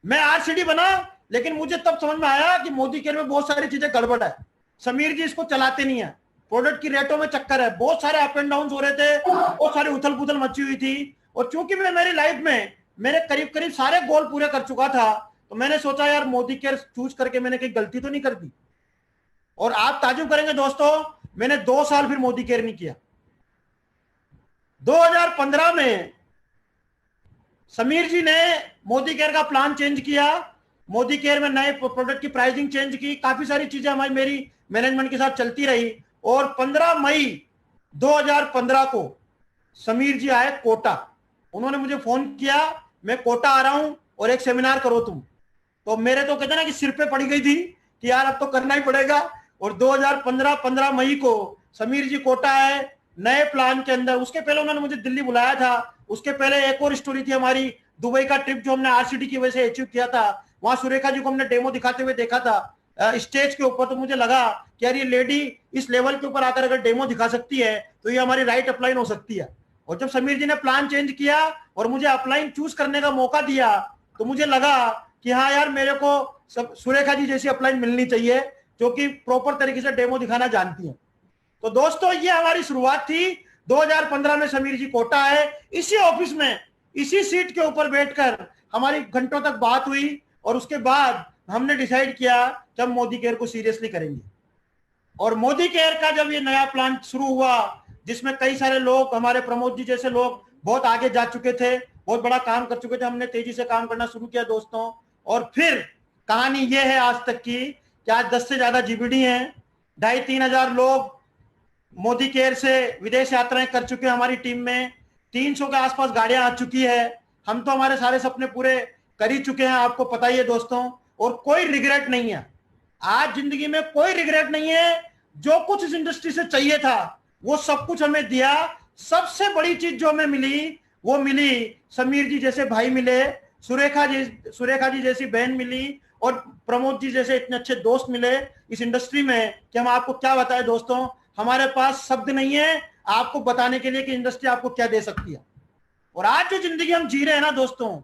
मैं आरसीडी बना, लेकिन मुझे तब समझ में आया कि मोदी केयर में बहुत सारी चीजें गड़बड़ है। समीर जी इसको चलाते नहीं है, प्रोडक्ट की रेटों में चक्कर है, बहुत सारे अप एंड डाउन हो रहे थे, बहुत सारी उथल पुथल मची हुई थी। और चूंकि मैं मेरी लाइफ में मैंने करीब करीब सारे गोल पूरे कर चुका था, तो मैंने सोचा यार मोदी केयर चूज करके मैंने कहीं गलती तो नहीं कर दी। और आप ताजुब करेंगे दोस्तों, मैंने 2 साल फिर मोदी केयर नहीं किया। 2015 में समीर जी ने मोदी केयर का प्लान चेंज किया, मोदी केयर में नए प्रोडक्ट की प्राइसिंग चेंज की, काफी सारी चीजें हमारी मेरी मैनेजमेंट के साथ चलती रही। और 15 मई 2015 को समीर जी आए कोटा। उन्होंने मुझे फोन किया, मैं कोटा आ रहा हूं और एक सेमिनार करो तुम। तो मेरे तो कहते ना कि सिर पे पड़ी गई थी कि यार अब तो करना ही पड़ेगा। और 2015 15 मई को समीर जी कोटा आए नए प्लान के अंदर। उसके पहले उन्होंने मुझे दिल्ली बुलाया था। उसके पहले एक और स्टोरी थी हमारी, दुबई का ट्रिप जो हमने आरसीडी की वजह से अचीव किया था। वहां सुरेखा जी को हमने डेमो दिखाते हुए देखा था स्टेज के ऊपर। तो मुझे लगा कि यार ये लेडी इस लेवल के ऊपर आकर अगर डेमो दिखा सकती है तो ये हमारी राइट अपलाइन हो सकती है। और जब समीर जी ने प्लान चेंज किया और मुझे अपलाइन चूज करने का मौका दिया, तो मुझे लगा कि हाँ यार मेरे को सुरेखा जी जैसी अपलाइन मिलनी चाहिए जो कि प्रॉपर तरीके से डेमो दिखाना जानती है। तो दोस्तों ये हमारी शुरुआत थी। 2015 में समीर जी कोटा आए, इसी ऑफिस में इसी सीट के ऊपर बैठकर हमारी घंटों तक बात हुई। और उसके बाद हमने डिसाइड किया कि हम मोदी केयर को सीरियसली करेंगे। और मोदी केयर का जब ये नया प्लान शुरू हुआ, जिसमें कई सारे लोग, हमारे प्रमोद जी जैसे लोग बहुत आगे जा चुके थे, बहुत बड़ा काम कर चुके थे, हमने तेजी से काम करना शुरू किया दोस्तों। और फिर कहानी ये है आज तक की कि आज 10 से ज्यादा जीबीडी हैं, 2,500-3 हजार लोग मोदी केयर से विदेश यात्राएं कर चुके हैं हमारी टीम में, 300 के आसपास गाड़ियां आ चुकी है। हम तो हमारे सारे सपने पूरे कर ही चुके हैं, आपको पता ही है दोस्तों। और कोई रिग्रेट नहीं है, आज जिंदगी में कोई रिग्रेट नहीं है। जो कुछ इस इंडस्ट्री से चाहिए था वो सब कुछ हमें दिया। सबसे बड़ी चीज जो हमें मिली वो मिली, समीर जी जैसे भाई मिले, सुरेखा जी जैसी बहन मिली, और प्रमोद जी जैसे इतने अच्छे दोस्त मिले इस इंडस्ट्री में कि हम आपको क्या बताएं दोस्तों। हमारे पास शब्द नहीं है आपको बताने के लिए कि इंडस्ट्री आपको क्या दे सकती है। और आज जो जिंदगी हम जी रहे हैं ना दोस्तों,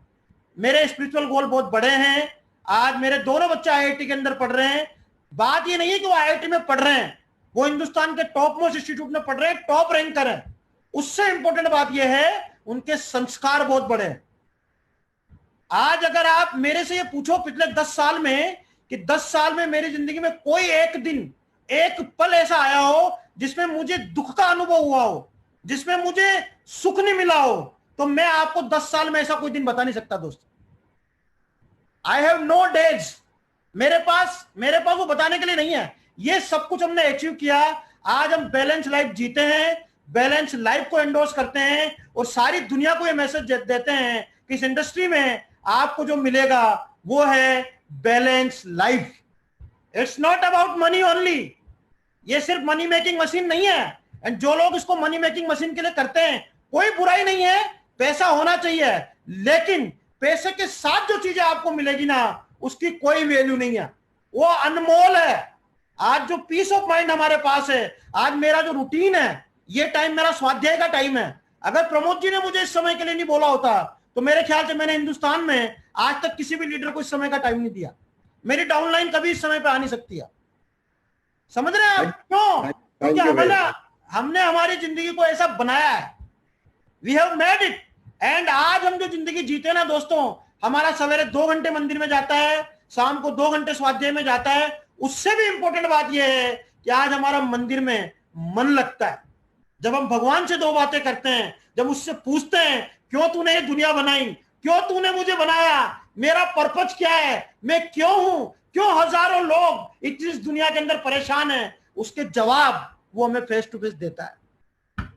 मेरे स्पिरिचुअल गोल बहुत बड़े हैं। आज मेरे दोनों बच्चे आईआईटी के अंदर पढ़ रहे हैं। बात ये नहीं है कि वो आईआईटी में पढ़ रहे हैं, वो हिंदुस्तान के टॉप मोस्ट इंस्टीट्यूट में पढ़ रहे हैं, टॉप रैंकर है। उससे इंपॉर्टेंट बात यह है उनके संस्कार बहुत बड़े हैं। आज अगर आप मेरे से ये पूछो पिछले 10 साल में कि 10 साल में मेरी जिंदगी में कोई एक दिन, एक पल ऐसा आया हो जिसमें मुझे दुख का अनुभव हुआ हो, जिसमें मुझे सुख नहीं मिला हो, तो मैं आपको 10 साल में ऐसा कोई दिन बता नहीं सकता दोस्त। आई हैव नो डेज, मेरे पास वो बताने के लिए नहीं है। ये सब कुछ हमने अचीव किया। आज हम बैलेंस लाइफ जीते हैं, बैलेंस लाइफ को एंडोर्स करते हैं और सारी दुनिया को ये मैसेज देते हैं कि इस इंडस्ट्री में आपको जो मिलेगा वो है balance life. It's not about money only, ये सिर्फ मनी मेकिंग मशीन नहीं है। एंड जो लोग इसको मनी मेकिंग मशीन के लिए करते हैं, कोई बुराई नहीं है, पैसा होना चाहिए, लेकिन पैसे के साथ जो चीजें आपको मिलेगी ना उसकी कोई वैल्यू नहीं है, वो अनमोल है। आज जो पीस ऑफ माइंड हमारे पास है, आज मेरा जो रूटीन है, ये टाइम मेरा स्वाध्याय का टाइम है। अगर प्रमोद जी ने मुझे इस समय के लिए नहीं बोला होता तो मेरे ख्याल से मैंने हिंदुस्तान में आज तक किसी भी लीडर को इस समय का टाइम नहीं दिया। मेरी डाउनलाइन कभी इस समय पे आ नहीं सकती है। समझ रहे हैं आप क्यों? क्योंकि हमने हमारी जिंदगी को ऐसा बनाया है, we have made it. And आज हम जो जिंदगी जीते ना दोस्तों, हमारा सवेरे 2 घंटे मंदिर में जाता है, शाम को 2 घंटे स्वाध्याय में जाता है। उससे भी इंपॉर्टेंट बात यह है कि आज हमारा मंदिर में मन लगता है। जब हम भगवान से 2 बातें करते हैं, जब उससे पूछते हैं क्यों तूने ये दुनिया बनाई, क्यों तूने मुझे बनाया, मेरा पर्पज क्या है, मैं क्यों हूं, क्यों हजारों लोग इस दुनिया के अंदर परेशान हैं, उसके जवाब वो हमें फेस टू फेस देता है।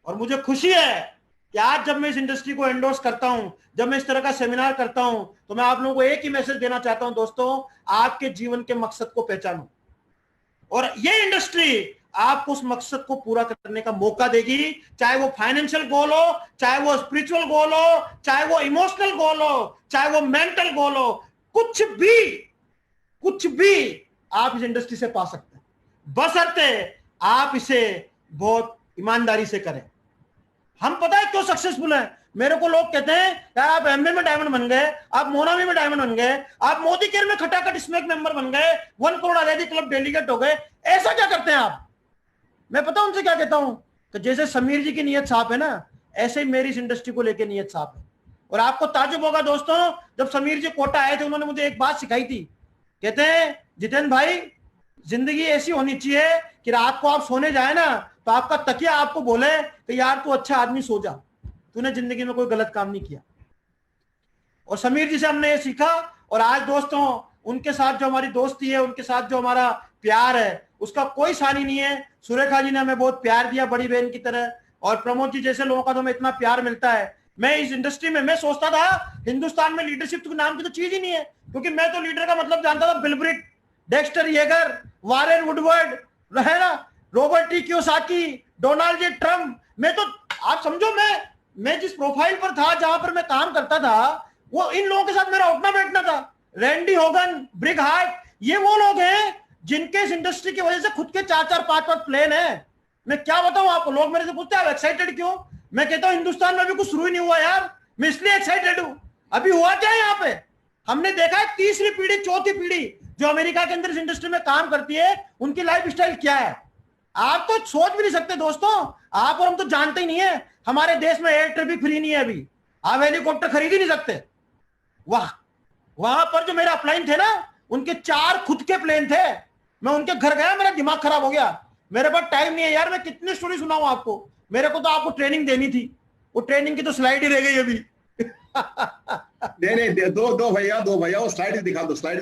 और मुझे खुशी है कि आज जब मैं इस इंडस्ट्री को एंडोर्स करता हूं, जब मैं इस तरह का सेमिनार करता हूं, तो मैं आप लोगों को एक ही मैसेज देना चाहता हूं दोस्तों, आपके जीवन के मकसद को पहचानो और ये इंडस्ट्री आपको उस मकसद को पूरा करने का मौका देगी। चाहे वो फाइनेंशियल गोल हो, चाहे वो स्पिरिचुअल गोल हो, चाहे वो इमोशनल गोल हो, चाहे वो मेंटल गोल हो, कुछ भी आप इस इंडस्ट्री से पा सकते हैं, बशर्ते आप इसे बहुत ईमानदारी से करें। हम पता है क्यों सक्सेसफुल हैं। मेरे को लोग कहते हैं यार आप एमबीए में डायमंड बन गए, आप मोनामी में डायमंड बन गए, आप मोदी केयर में खटाखट स्मैक मेंबर बन गए, 1 करोड़ आजादी क्लब डेलीगेट हो गए, ऐसा क्या करते हैं आप? मैं पता उनसे क्या कहता हूं कि जैसे समीर जी की नीयत साफ है ना, ऐसे ही मेरी इस इंडस्ट्री को लेकर नीयत साफ है। और आपको ताजुब होगा दोस्तों, जब समीर जी कोटा आए थे उन्होंने मुझे एक बात सिखाई थी। कहते हैं जितेंद्र भाई, जिंदगी ऐसी होनी चाहिए कि रात को आप सोने जाए ना तो आपका तकिया आपको बोले कि यार तू अच्छा आदमी सो जा, तूने जिंदगी में कोई गलत काम नहीं किया। और समीर जी से हमने ये सीखा। और आज दोस्तों उनके साथ जो हमारी दोस्ती है, उनके साथ जो हमारा प्यार है, उसका कोई सानी नहीं है। सुरेखा जी ने हमें बहुत प्यार दिया बड़ी बहन की तरह, और प्रमोद जी जैसे लोगों का तो हमें इतना प्यार मिलता है। मैं इस इंडस्ट्री में मैं सोचता था हिंदुस्तान में लीडरशिप के नाम की तो चीज ही नहीं है, क्योंकि मैं तो लीडर का मतलब जानता था Bill Britt, Dexter Yager, Warren Woodward, है ना, Robert T Kiyosaki, Donald J Trump. मैं तो आप समझो मैं जिस प्रोफाइल पर था, जहां पर मैं काम करता था, वो इन लोगों के साथ मेरा उठना बैठना था। रैंडी होगन, ब्रिग हार्ट, ये वो लोग हैं जिनके इस इंडस्ट्री की वजह से खुद के 4-4, 5-5 प्लेन है। मैं क्या बताऊं आपको, लोग मेरे से पूछते हैं एक्साइटेड क्यों? मैं कहता हूं हिंदुस्तान में अभी कुछ शुरू ही नहीं हुआ यार, मैं इसलिए एक्साइटेड हूं। अभी हुआ क्या है यहाँ पे? हमने देखा है तीसरी पीढ़ी, चौथी पीढ़ी जो अमेरिका के अंदर इस इंडस्ट्री में काम करती है, उनकी लाइफ स्टाइल क्या है आप तो सोच भी नहीं सकते दोस्तों। आप और हम तो जानते ही नहीं है। हमारे देश में एयर ट्रैफिक फ्री नहीं है अभी, आप हेलीकॉप्टर खरीद ही नहीं सकते। वाह, वहां पर जो मेरे अपलाइन थे ना, उनके 4 खुद के प्लेन थे। मैं उनके घर गया, मेरा दिमाग खराब हो गया। मेरे पास टाइम नहीं है यार, मैं कितनी स्टोरी सुनाऊं आपको। मेरे को तो आपको ट्रेनिंग देनी थी, वो ट्रेनिंग की तो स्लाइड ही रह गई अभी। नहीं, दो भैया वो स्लाइड दिखा दो, स्लाइड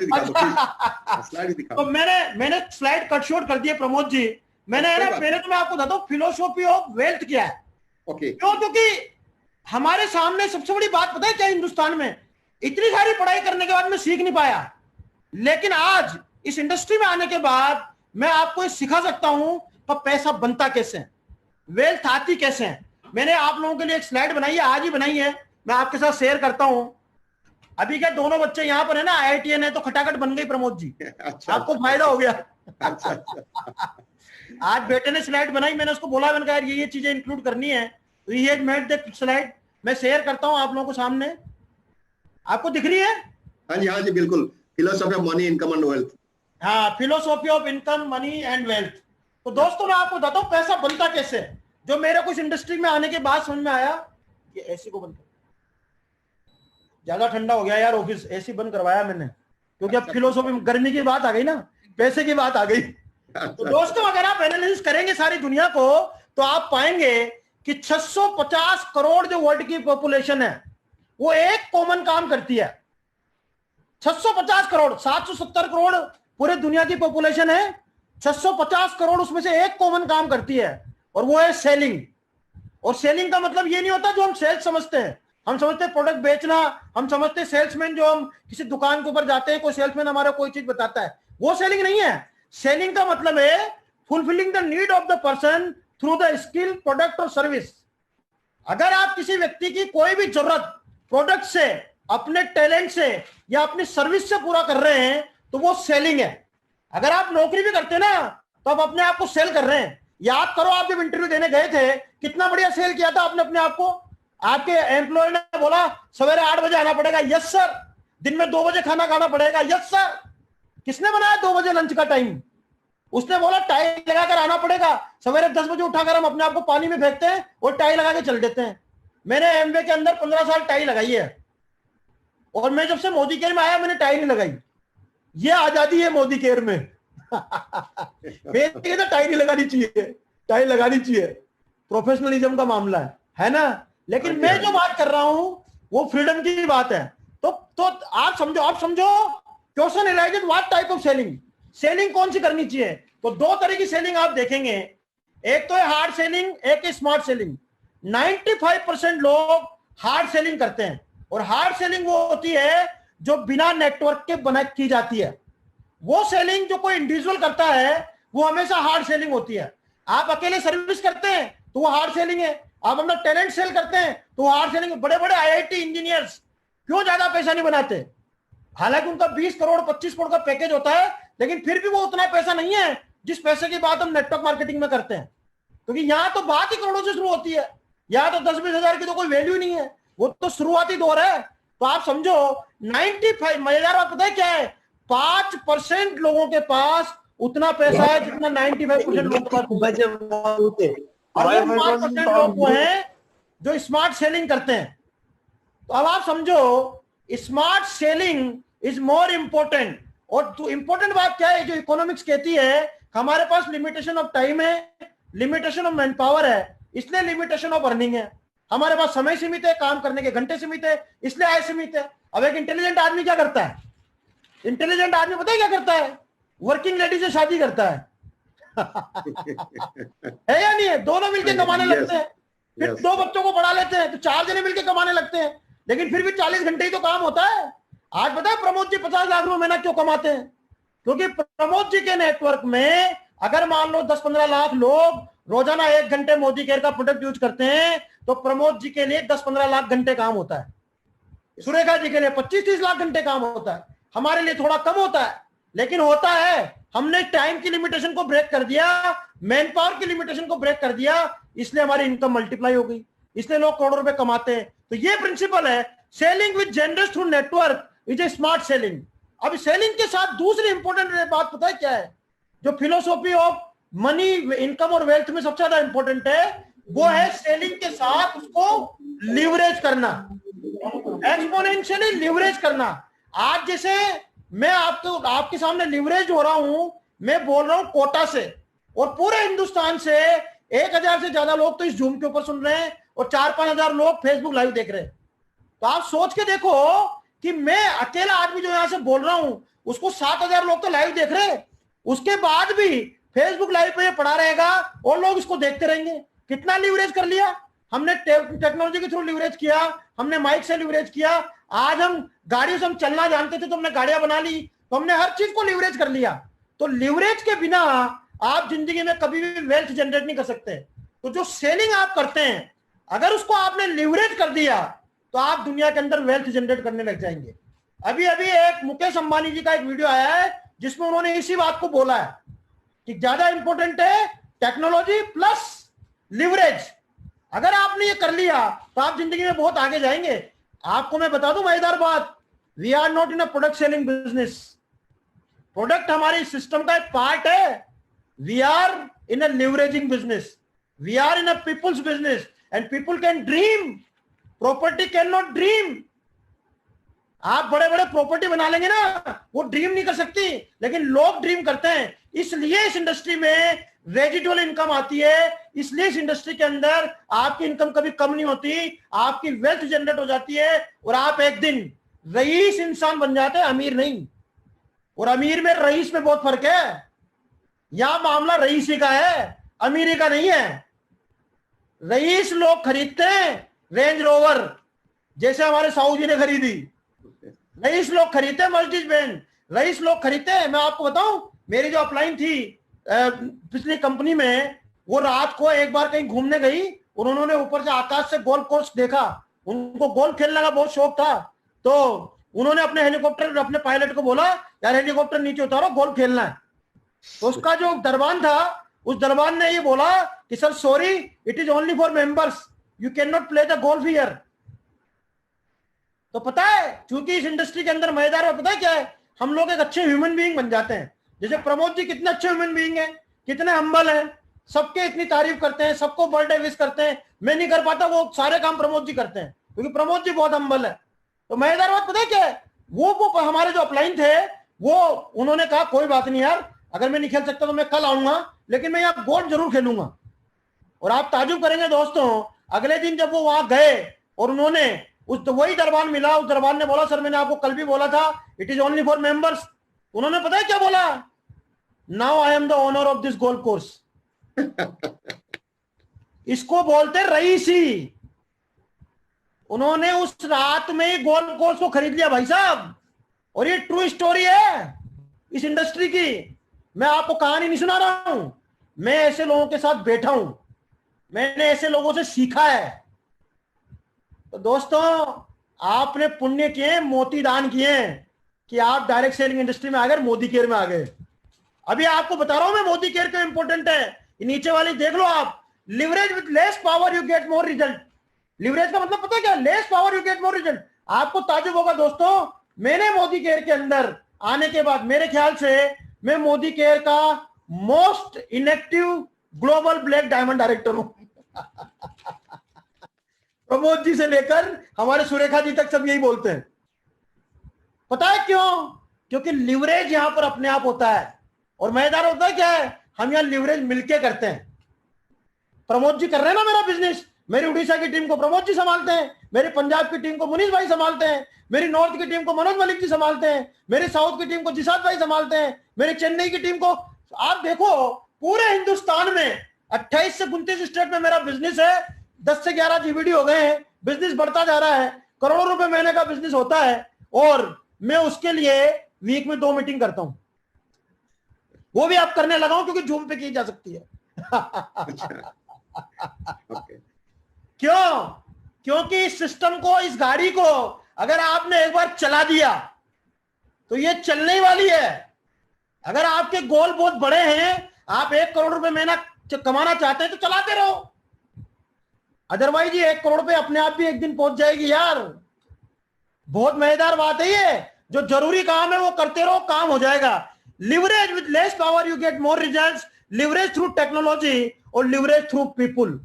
दिखा। तो मैंने स्लाइड कट शॉर्ट कर दिया प्रमोद जी। मैंने तो मैं आपको बताता हूँ फिलोसॉफी ऑफ वेल्थ क्या है। ओके, क्यों? क्योंकि हमारे सामने सबसे बड़ी बात पता है क्या, हिंदुस्तान में इतनी सारी पढ़ाई करने के बाद मैं सीख नहीं पाया, लेकिन आज इस इंडस्ट्री में आने के बाद मैं आपको ये सिखा सकता हूं कि पैसा बनता कैसे है, वेल्थ आती कैसे है। मैंने आप लोगों के लिए एक स्लाइड बनाई है, आज ही बनाई है, मैं आपके साथ शेयर करता हूं। अभी क्या दोनों बच्चे यहाँ पर है ना, IITN है, तो खटाखट बन गई प्रमोद जी। अच्छा, आपको फायदा हो गया। अच्छा। आज बेटे ने स्लाइड बनाई, मैंने उसको बोला, मैंने कहा ये चीजें इंक्लूड करनी है, तो ये मेड द स्लाइड मैं शेयर करता हूं आप लोगों को सामने। आपको दिख रही है? हाँ जी बिल्कुल, philosophy of money, income and wealth. हाँ, philosophy of income, money and wealth. तो दोस्तों मैं आपको बताता हूँ पैसा बनता कैसे, जो मेरे को इस इंडस्ट्री में आने के बाद समझ में आया। ये एसी को बंद कर, ज्यादा ठंडा हो गया यार ऑफिस, एसी बंद करवाया मैंने, क्योंकि अब फिलोसॉफी, गर्मी की बात आ गई ना, पैसे की बात आ गई। तो दोस्तों अगर आप एनालिसिस करेंगे सारी दुनिया को, तो आप पाएंगे कि 650 करोड़ जो वर्ल्ड की पॉपुलेशन है, वो एक कॉमन काम करती है। 650 करोड़, 770 करोड़ पूरे दुनिया की पॉपुलेशन है, 650 करोड़ उसमें से एक कॉमन काम करती है, और वो है सेलिंग। और सेलिंग का मतलब ये नहीं होता जो हम सेल्स समझते हैं। हम समझते हैं प्रोडक्ट बेचना, हम समझते हैं सेल्समैन, जो हम किसी दुकान के ऊपर जाते हैं, कोई सेल्समैन हमारा कोई चीज बताता है, वो सेलिंग नहीं है। सेलिंग का मतलब है fulfilling the need of the person through the skill, product और सर्विस। अगर आप किसी व्यक्ति की कोई भी जरूरत प्रोडक्ट से, अपने टैलेंट से या अपनी सर्विस से पूरा कर रहे हैं, तो वो सेलिंग है। अगर आप नौकरी भी करते हैं ना, तो आप अपने आप को सेल कर रहे हैं। याद करो आप जब इंटरव्यू देने गए थे, कितना बढ़िया सेल किया था आपने अपने आप को। आपके एम्प्लॉयर ने बोला सवेरे 8 बजे आना पड़ेगा, यस सर। दिन में 2 बजे खाना खाना पड़ेगा, यस सर। किसने बनाया 2 बजे लंच का टाइम? उसने बोला टाई लगाकर आना पड़ेगा। सवेरे 10 बजे उठाकर हम अपने आप को पानी में फेंकते हैं और टाई लगा के चल देते हैं। मैंने एमवे के अंदर 15 साल टाई लगाई है, और मैं जब से मोदी केयर में आया मैंने टाई नहीं लगाई। ये आजादी है मोदी केयर में। तो टाई नहीं लगानी चाहिए, टाई लगानी चाहिए, प्रोफेशनलिज्म का मामला है ना। लेकिन मैं जो बात कर रहा हूं वो फ्रीडम की बात है। तो आप समझो question arises what type of selling, selling कौन सी करनी चाहिए। तो 2 तरह की सेलिंग आप देखेंगे, एक तो है हार्ड सेलिंग, एक है स्मार्ट सेलिंग। 95% लोग हार्ड सेलिंग करते हैं, और हार्ड सेलिंग वो होती है जो बिना नेटवर्क के बना की जाती है। वो सेलिंग जो कोई इंडिविजुअल करता है वो हमेशा हार्ड सेलिंग होती है। आप अकेले सर्विस करते हैं तो वो हार्ड सेलिंग है। आप अपना टैलेंट सेल करते हैं तो वो हार्ड सेलिंग है। बड़े बड़े IIT इंजीनियर्स क्यों ज्यादा पैसा नहीं बनाते? हालांकि उनका 20 करोड़ 25 करोड़ का पैकेज होता है, लेकिन फिर भी वो उतना पैसा नहीं है जिस पैसे की बात हम नेटवर्क मार्केटिंग में करते हैं। क्योंकि यहाँ तो बात ही करोड़ों से शुरू होती है, यहाँ तो 10-20 हजार की तो कोई वैल्यू नहीं है, वो तो शुरुआती दौर है। तो आप समझो 95, मजेदार बात पता है क्या है, 5% लोगों के पास उतना पैसा है जितना 95% लोगों के पास। और 5% लोग वो हैं जो स्मार्ट सेलिंग करते हैं। तो अब आप समझो smart selling is more important. और तो इंपॉर्टेंट बात क्या है, जो इकोनॉमिक्स कहती है हमारे पास लिमिटेशन ऑफ टाइम है, लिमिटेशन ऑफ मैन पावर है, इसलिए लिमिटेशन ऑफ अर्निंग है। हमारे पास समय सीमित है, काम करने के घंटे सीमित है, इसलिए आय सीमित है। अब एक इंटेलिजेंट आदमी क्या करता है? इंटेलिजेंट आदमी पता है क्या करता है? वर्किंग लेडी से शादी करता है है या नहीं है? दोनों मिलकर कमाने लगते हैं, फिर 2 बच्चों को पढ़ा लेते हैं, तो 4 जने मिलकर कमाने लगते हैं, लेकिन फिर भी 40 घंटे ही तो काम होता है। आज पता है प्रमोद जी 50 लाख रुपए महीना क्यों कमाते हैं? क्योंकि प्रमोद जी के नेटवर्क में अगर मान लो 10-15 लाख लोग रोजाना 1 घंटे मोदी केयर का प्रोडक्ट यूज करते हैं, तो प्रमोद जी के लिए 10-15 लाख घंटे काम होता है। सुरेखा जी के लिए 25-30 लाख घंटे काम होता है। हमारे लिए थोड़ा कम होता है, लेकिन होता है। हमने टाइम की लिमिटेशन को ब्रेक कर दिया, मैन पावर की लिमिटेशन को ब्रेक कर दिया, इसलिए हमारी इनकम मल्टीप्लाई हो गई, इसलिए लोग करोड़ों रुपए कमाते हैं। तो ये प्रिंसिपल है, selling with generous through network is a smart selling. अब सेलिंग के साथ दूसरी इंपॉर्टेंट बात पता है क्या है, जो फिलोसॉफी ऑफ मनी, इनकम और वेल्थ में सबसे ज्यादा इंपॉर्टेंट है, वो है सेलिंग के साथ उसको लिवरेज करना, एक्सपोनेंशियली लिवरेज करना। आज जैसे मैं आपके सामने लिवरेज हो रहा हूं, मैं बोल रहा हूं कोटा से, और पूरे हिंदुस्तान से 1000 से ज्यादा लोग तो इस जूम के ऊपर सुन रहे हैं, और 4-5 हजार लोग फेसबुक लाइव देख रहे हैं। तो आप सोच के देखो कि मैं अकेला आदमी जो यहां से बोल रहा हूं, उसको 7,000 लोग तो लाइव देख रहे हैं, उसके बाद भी फेसबुक लाइव पे ये पड़ा रहेगा और लोग इसको देखते रहेंगे। कितना लिवरेज कर लिया हमने, टेक्नोलॉजी के थ्रू लिवरेज किया, हमने माइक से लिवरेज किया। आज हम गाड़ियों से हम चलना जानते थे तो हमने गाड़ियां बना ली, तो हमने हर चीज को लिवरेज कर लिया। तो लिवरेज के बिना आप जिंदगी में कभी भी वेल्थ जनरेट नहीं कर सकते। तो जो सेलिंग आप करते हैं, अगर उसको आपने लिवरेज कर दिया, तो आप दुनिया के अंदर वेल्थ जनरेट करने लग जाएंगे। अभी अभी एक मुकेश अंबानी जी का एक वीडियो आया है, जिसमें उन्होंने इसी बात को बोला है कि ज्यादा इंपॉर्टेंट है टेक्नोलॉजी प्लस लिवरेज। अगर आपने ये कर लिया तो आप जिंदगी में बहुत आगे जाएंगे। आपको मैं बता दूं मजेदार बात, we are not in a product selling business. Product हमारे सिस्टम का एक पार्ट है। We are in a leveraging business, we are in a people's business, and people can dream, property can not dream. आप बड़े बड़े property बना लेंगे ना, वो ड्रीम नहीं कर सकती, लेकिन लोग ड्रीम करते हैं। इसलिए इस इंडस्ट्री में रेजिडुअल इनकम आती है, इसलिए इस इंडस्ट्री के अंदर आपकी इनकम कभी कम नहीं होती, आपकी वेल्थ जनरेट हो जाती है, और आप एक दिन रईस इंसान बन जाते हैं, अमीर नहीं। और अमीर में रईस में बहुत फर्क है। यहां मामला रईसी का है, अमीरी का नहीं है। रईस लोग खरीदते हैं रेंज रोवर, जैसे हमारे साहू जी ने खरीदी। रईस लोग खरीदते हैं मर्सिडीज बेंज, रईस लोग खरीदते हैं। मैं आपको बताऊं, मेरी जो अपलाइन थी पिछली कंपनी में, वो रात को एक बार कहीं घूमने गई और उन्होंने ऊपर से आकाश से गोल्फ कोर्स देखा। उनको गोल्फ खेलने का बहुत शौक था, तो उन्होंने अपने हेलीकॉप्टर, अपने पायलट को बोला, यार हेलीकॉप्टर नीचे उतारो, गोल्फ खेलना है। तो उसका जो दरबान था, उस दरबान ने ये बोला कि sir sorry, it is only for members, you can not play the golf here. तो पता है, क्योंकि इस इंडस्ट्री के अंदर मजेदार है, पता है क्या है, हम लोग एक अच्छे ह्यूमन बीइंग बन जाते हैं। जैसे प्रमोद जी कितने अच्छे ह्यूमन बीइंग हैं, कितने हम्बल हैं, सबके इतनी तारीफ करते हैं, सबको बर्थडे विश करते हैं। मैं नहीं कर पाता, वो सारे काम प्रमोद जी करते हैं, क्योंकि प्रमोद जी बहुत हम्बल है। तो मजेदार बात पता है क्या है, वो हमारे जो अपलाइन थे, वो उन्होंने कहा कोई बात नहीं यार, अगर मैं नहीं खेल सकता तो मैं कल आऊंगा, लेकिन मैं यहाँ गोल्फ जरूर खेलूंगा। और आप ताजुब करेंगे दोस्तों, अगले दिन जब वो वहां गए और उन्होंने वही दरबान मिला, उस दरबान ने बोला सर मैंने आपको कल भी बोला था, it is only for members. उन्होंने पता है क्या बोला, now I am the owner of this golf course. इसको बोलते रईसी। उन्होंने उस रात में ही गोल्फ कोर्स को खरीद लिया भाई साहब। और ये ट्रू स्टोरी है इस इंडस्ट्री की। मैं आपको कहानी नहीं सुना रहा हूं, मैं ऐसे लोगों के साथ बैठा हूं, मैंने ऐसे लोगों से सीखा है। तो दोस्तों, आपने पुण्य किए, मोती दान किए कि आप डायरेक्ट सेलिंग इंडस्ट्री में आ गए, मोदी केयर में आ गए। अभी आपको बता रहा हूं मैं मोदी केयर क्यों इंपॉर्टेंट है। ये नीचे वाली देख लो आप, leverage with less power you get more result. Leverage का मतलब पता है क्या, less power you get more result. आपको ताजुब होगा दोस्तों, मैंने मोदी केयर के अंदर आने के बाद, मेरे ख्याल से मैं मोदी केयर का most inactive global black diamond director हूं। प्रमोद जी से लेकर हमारे सुरेखा जी तक सब यही बोलते हैं। पता है क्यों? क्योंकि लिवरेज यहां पर अपने आप होता है। और मजेदार होता है क्या है, हम यहां लिवरेज मिलके करते हैं। प्रमोद जी कर रहे हैं ना मेरा बिजनेस, मेरी उड़ीसा की टीम को प्रमोद जी संभालते हैं, मेरी पंजाब की टीम को मुनीष भाई संभालते हैं, मेरी नॉर्थ की टीम को मनोज मलिक जी संभालते हैं, मेरी साउथ की टीम को जिसाद भाई संभालते हैं, मेरी चेन्नई की टीम को। आप देखो पूरे हिंदुस्तान में 28 से 29 स्टेट में मेरा बिजनेस है। 10 से 11 जीबीडी हो गए हैं, बिजनेस बढ़ता जा रहा है, करोड़ों रुपए महीने का बिजनेस होता है। और मैं उसके लिए वीक में 2 मीटिंग करता हूं, वो भी आप करने लगा हूं क्योंकि जूम पे की जा सकती है। क्यों? क्योंकि इस सिस्टम को, इस गाड़ी को अगर आपने एक बार चला दिया तो ये चलने वाली है। अगर आपके गोल बहुत बड़े हैं, आप 1 करोड़ रुपए महीना कमाना चाहते हैं तो चलाते रहो, अदरवाइज ये 1 करोड़ पे अपने आप भी एक दिन पहुंच जाएगी यार। बहुत मजेदार बात है ये। जो जरूरी काम है वो करते रहो, काम हो जाएगा। Leverage with less power you get more results, leverage through technology और लिवरेज थ्रू पीपुल।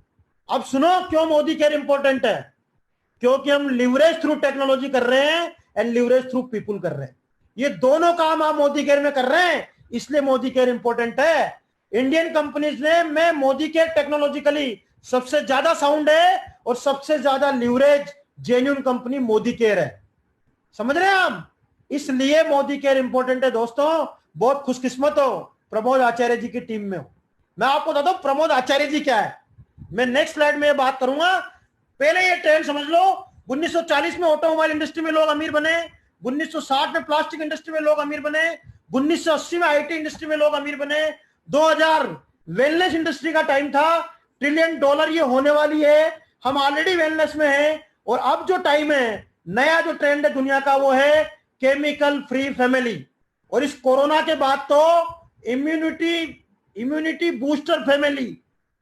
अब सुनो क्यों मोदी केयर इंपॉर्टेंट है। क्योंकि हम लिवरेज थ्रू टेक्नोलॉजी कर रहे हैं एंड लिवरेज थ्रू पीपुल कर रहे हैं। ये दोनों काम आप मोदी केयर में कर रहे हैं, इसलिए मोदी केयर इंपॉर्टेंट है। इंडियन कंपनीज ने में मोदी केयर टेक्नोलॉजिकली सबसे ज्यादा साउंड है और सबसे ज्यादा leverage genuine company Modi care है। समझ रहे हैं आप? इसलिए मोदी केयर इंपॉर्टेंट है दोस्तों। बहुत खुशकिस्मत हो प्रमोद आचार्य जी की टीम में हो। मैं आपको बताता हूं प्रमोद आचार्य जी क्या है। मैं नेक्स्ट स्लाइड में बात करूंगा। पहले ये ट्रेंड समझ लो। 1940 में ऑटोमोबाइल इंडस्ट्री में लोग अमीर बने, 1960 में प्लास्टिक इंडस्ट्री में लोग अमीर बने, 1980 में आईटी इंडस्ट्री में लोग अमीर बने, 2000 वेलनेस इंडस्ट्री का टाइम था। $1 ट्रिलियन ये होने वाली है। हम ऑलरेडी वेलनेस में हैं और अब जो टाइम है, नया जो ट्रेंड है दुनिया का, वो है केमिकल फ्री फैमिली। और इस कोरोना के बाद तो इम्यूनिटी बूस्टर फैमिली,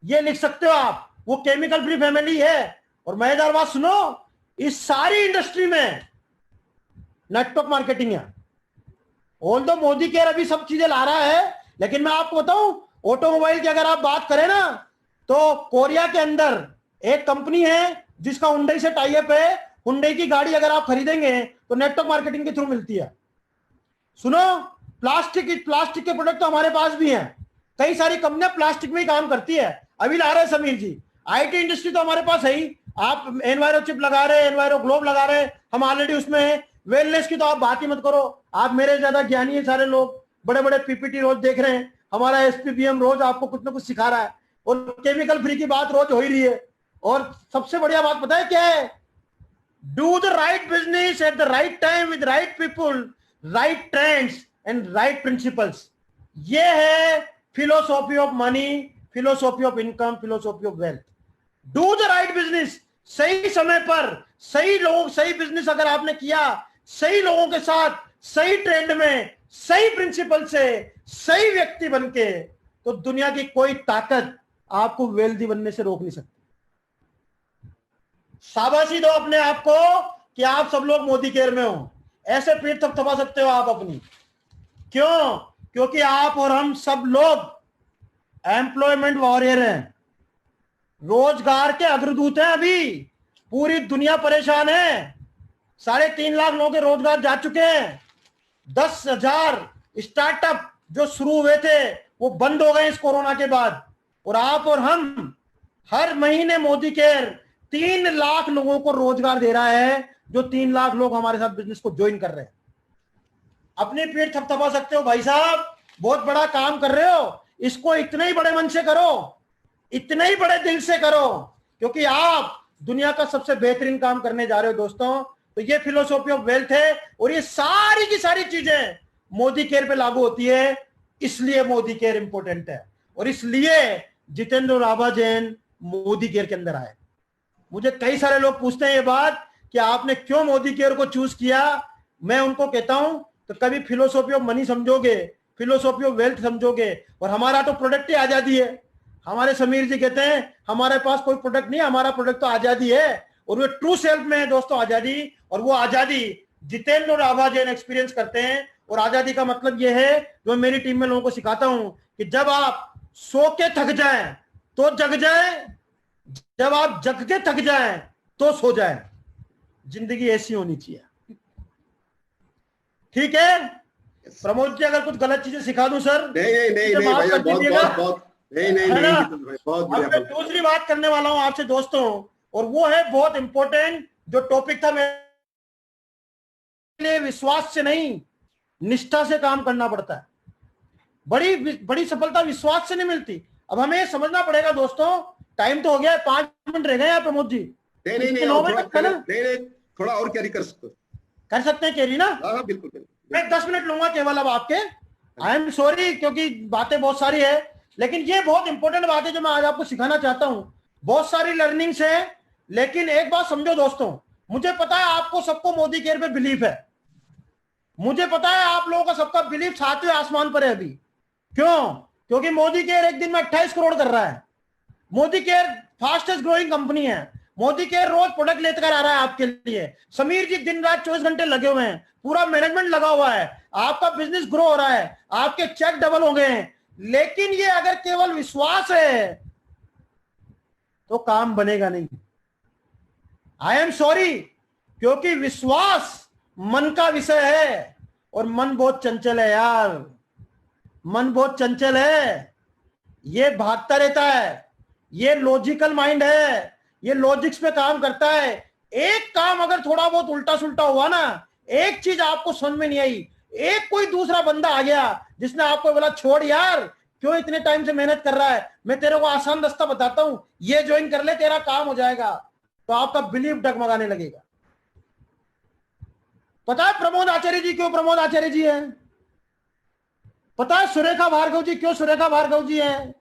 ये लिख सकते हो आप, वो केमिकल फ्री फैमिली है। और मजेदार बात सुनो, इस सारी इंडस्ट्री में नेटवर्क मार्केटिंग है। ऑल दो मोदी केयर अभी सब चीजें ला रहा है, लेकिन मैं आपको बताऊं ऑटोमोबाइल की अगर आप बात करें ना, तो कोरिया के अंदर एक कंपनी है जिसका हुंडई से टाई अप है। हुंडई की गाड़ी अगर आप खरीदेंगे तो नेटवर्क मार्केटिंग के थ्रू मिलती है। सुनो, प्लास्टिक के प्रोडक्ट तो हमारे पास भी हैं। कई सारी कंपनियां प्लास्टिक में ही काम करती है, अभी ला रहे हैं समीर जी। आईटी इंडस्ट्री तो हमारे पास है ही, आप एनवायरो चिप लगा रहे हैं, एनवायरो ग्लोब लगा रहे हैं, हम ऑलरेडी उसमें हैं। वेलनेस की तो आप बात ही मत करो, आप मेरे ज्यादा ज्ञानी है सारे लोग, बड़े बड़े पीपीटी रोज देख रहे हैं, हमारा एसपीबीएम रोज आपको कुछ ना कुछ सिखा रहा है, और केमिकल फ्री की बात रोज हो ही रही है। और सबसे बढ़िया बात पता है क्या है? Do the right business at the right time with right people, right trends and right principles. ये है philosophy of money, philosophy of income, philosophy of wealth. Do the right business, सही समय पर सही लोग, सही बिजनेस अगर आपने किया, सही लोगों के साथ, सही ट्रेंड में, सही प्रिंसिपल से, सही व्यक्ति बनके, तो दुनिया की कोई ताकत आपको वेल्दी बनने से रोक नहीं सकती। शाबाशी दो अपने आप को कि आप सब लोग मोदी केयर में हो। ऐसे पीठ थपथपा सकते हो आप अपनी। क्यों? क्योंकि आप और हम सब लोग एम्प्लॉयमेंट वॉरियर हैं, रोजगार के अग्रदूत हैं। अभी पूरी दुनिया परेशान है। 3.5 लाख लोगों के रोजगार जा चुके हैं। 10,000 स्टार्टअप जो शुरू हुए थे वो बंद हो गए इस कोरोना के बाद। और आप और हम हर महीने मोदी केयर 3 लाख लोगों को रोजगार दे रहा है, जो 3 लाख लोग हमारे साथ बिजनेस को ज्वाइन कर रहे हैं। अपनी पीठ थपथपा सकते हो भाई साहब, बहुत बड़ा काम कर रहे हो। इसको इतने ही बड़े मन से करो, इतने ही बड़े दिल से करो, क्योंकि आप दुनिया का सबसे बेहतरीन काम करने जा रहे हो दोस्तों। तो ये फिलोसॉफी ऑफ वेल्थ है, और ये सारी की सारी चीजें मोदी केयर पे लागू होती है। इसलिए मोदी केयर इंपॉर्टेंट है, और इसलिए जितेंद्र राभा जैन मोदी केयर के अंदर आए। मुझे कई सारे लोग पूछते हैं ये बात कि आपने क्यों मोदी केयर को चूज किया। मैं उनको कहता हूं तो कभी फिलोसॉफी ऑफ मनी समझोगे, फिलोसॉफी ऑफ वेल्थ समझोगे, और हमारा तो प्रोडक्ट ही आजादी है। हमारे समीर जी कहते हैं हमारे पास कोई प्रोडक्ट नहीं, हमारा प्रोडक्ट तो आजादी है, और वो ट्रू सेल्फ में है दोस्तों आजादी। और वो आजादी जितेंद्र राभा जैन एक्सपीरियंस करते हैं। और आजादी का मतलब ये है, जो मेरी टीम में लोगों को सिखाता हूं, कि जब आप सो के थक जाएं तो जग जाएं, जब आप जग के थक जाएं तो सो जाए, जिंदगी ऐसी होनी चाहिए। ठीक है प्रमोद जी, अगर कुछ गलत चीजें सिखा दूं सर? नहीं नहीं नहीं नहीं भैया, बहुत बहुत बहुत नहीं नहीं नहीं जितेंद्र भाई, बहुत अब बढ़िया। मैं दूसरी बात करने वाला हूं आपसे दोस्तों, और वो है बहुत इंपॉर्टेंट जो टॉपिक था मेरे लिए। विश्वास से नहीं, निष्ठा से काम करना पड़ता है। बड़ी बड़ी सफलता विश्वास से नहीं मिलती। अब हमें ये समझना पड़ेगा दोस्तों, टाइम तो हो गया है, 5 मिनट रह गए हैं प्रमोद जी। नहीं नहीं नहीं, 9 मिनट थोड़ा नहीं नहीं, थोड़ा और कैरी कर सकते हैं कैरी ना? हाँ बिल्कुल बिल्कुल। मैं 10 मिनट लूंगा केवल अब आपके। आई एम सॉरी, क्योंकि बातें बहुत सारी है, लेकिन ये बहुत इंपॉर्टेंट बात है जो मैं आज आपको सिखाना चाहता हूं। बहुत सारी लर्निंग्स है, लेकिन एक बात समझो दोस्तों, मुझे पता है आपको सबको मोदी केयर पे बिलीफ है। मुझे पता है आप लोगों का सबका बिलीफ 7वें आसमान पर है अभी। क्यों? क्योंकि मोदी केयर एक दिन में 28 करोड़ कर रहा है। Modi care fastest growing company है। मोदी केयर रोज प्रोडक्ट लेकर आ रहा है आपके लिए। समीर जी दिन रात 24 घंटे लगे हुए हैं, पूरा मैनेजमेंट लगा हुआ है, आपका बिजनेस ग्रो हो रहा है, आपके चेक डबल हो गए हैं। लेकिन ये अगर केवल विश्वास है तो काम बनेगा नहीं। आई एम सॉरी, क्योंकि विश्वास मन का विषय है, और मन बहुत चंचल है यार। मन बहुत चंचल है, ये भागता रहता है, ये लॉजिकल माइंड है, ये लॉजिक्स पे काम करता है। एक काम अगर थोड़ा बहुत उल्टा सुल्टा हुआ ना, एक चीज आपको समझ में नहीं आई, एक कोई दूसरा बंदा आ गया जिसने आपको बोला छोड़ यार, क्यों इतने टाइम से मेहनत कर रहा है, मैं तेरे को आसान रास्ता बताता हूं, ये ज्वाइन कर ले तेरा काम हो जाएगा, तो आपका बिलीफ डगमगाने लगेगा। पता है प्रमोद आचार्य जी क्यों प्रमोद आचार्य जी हैं? पता है सुरेखा भार्गव जी क्यों सुरेखा भार्गव जी हैं?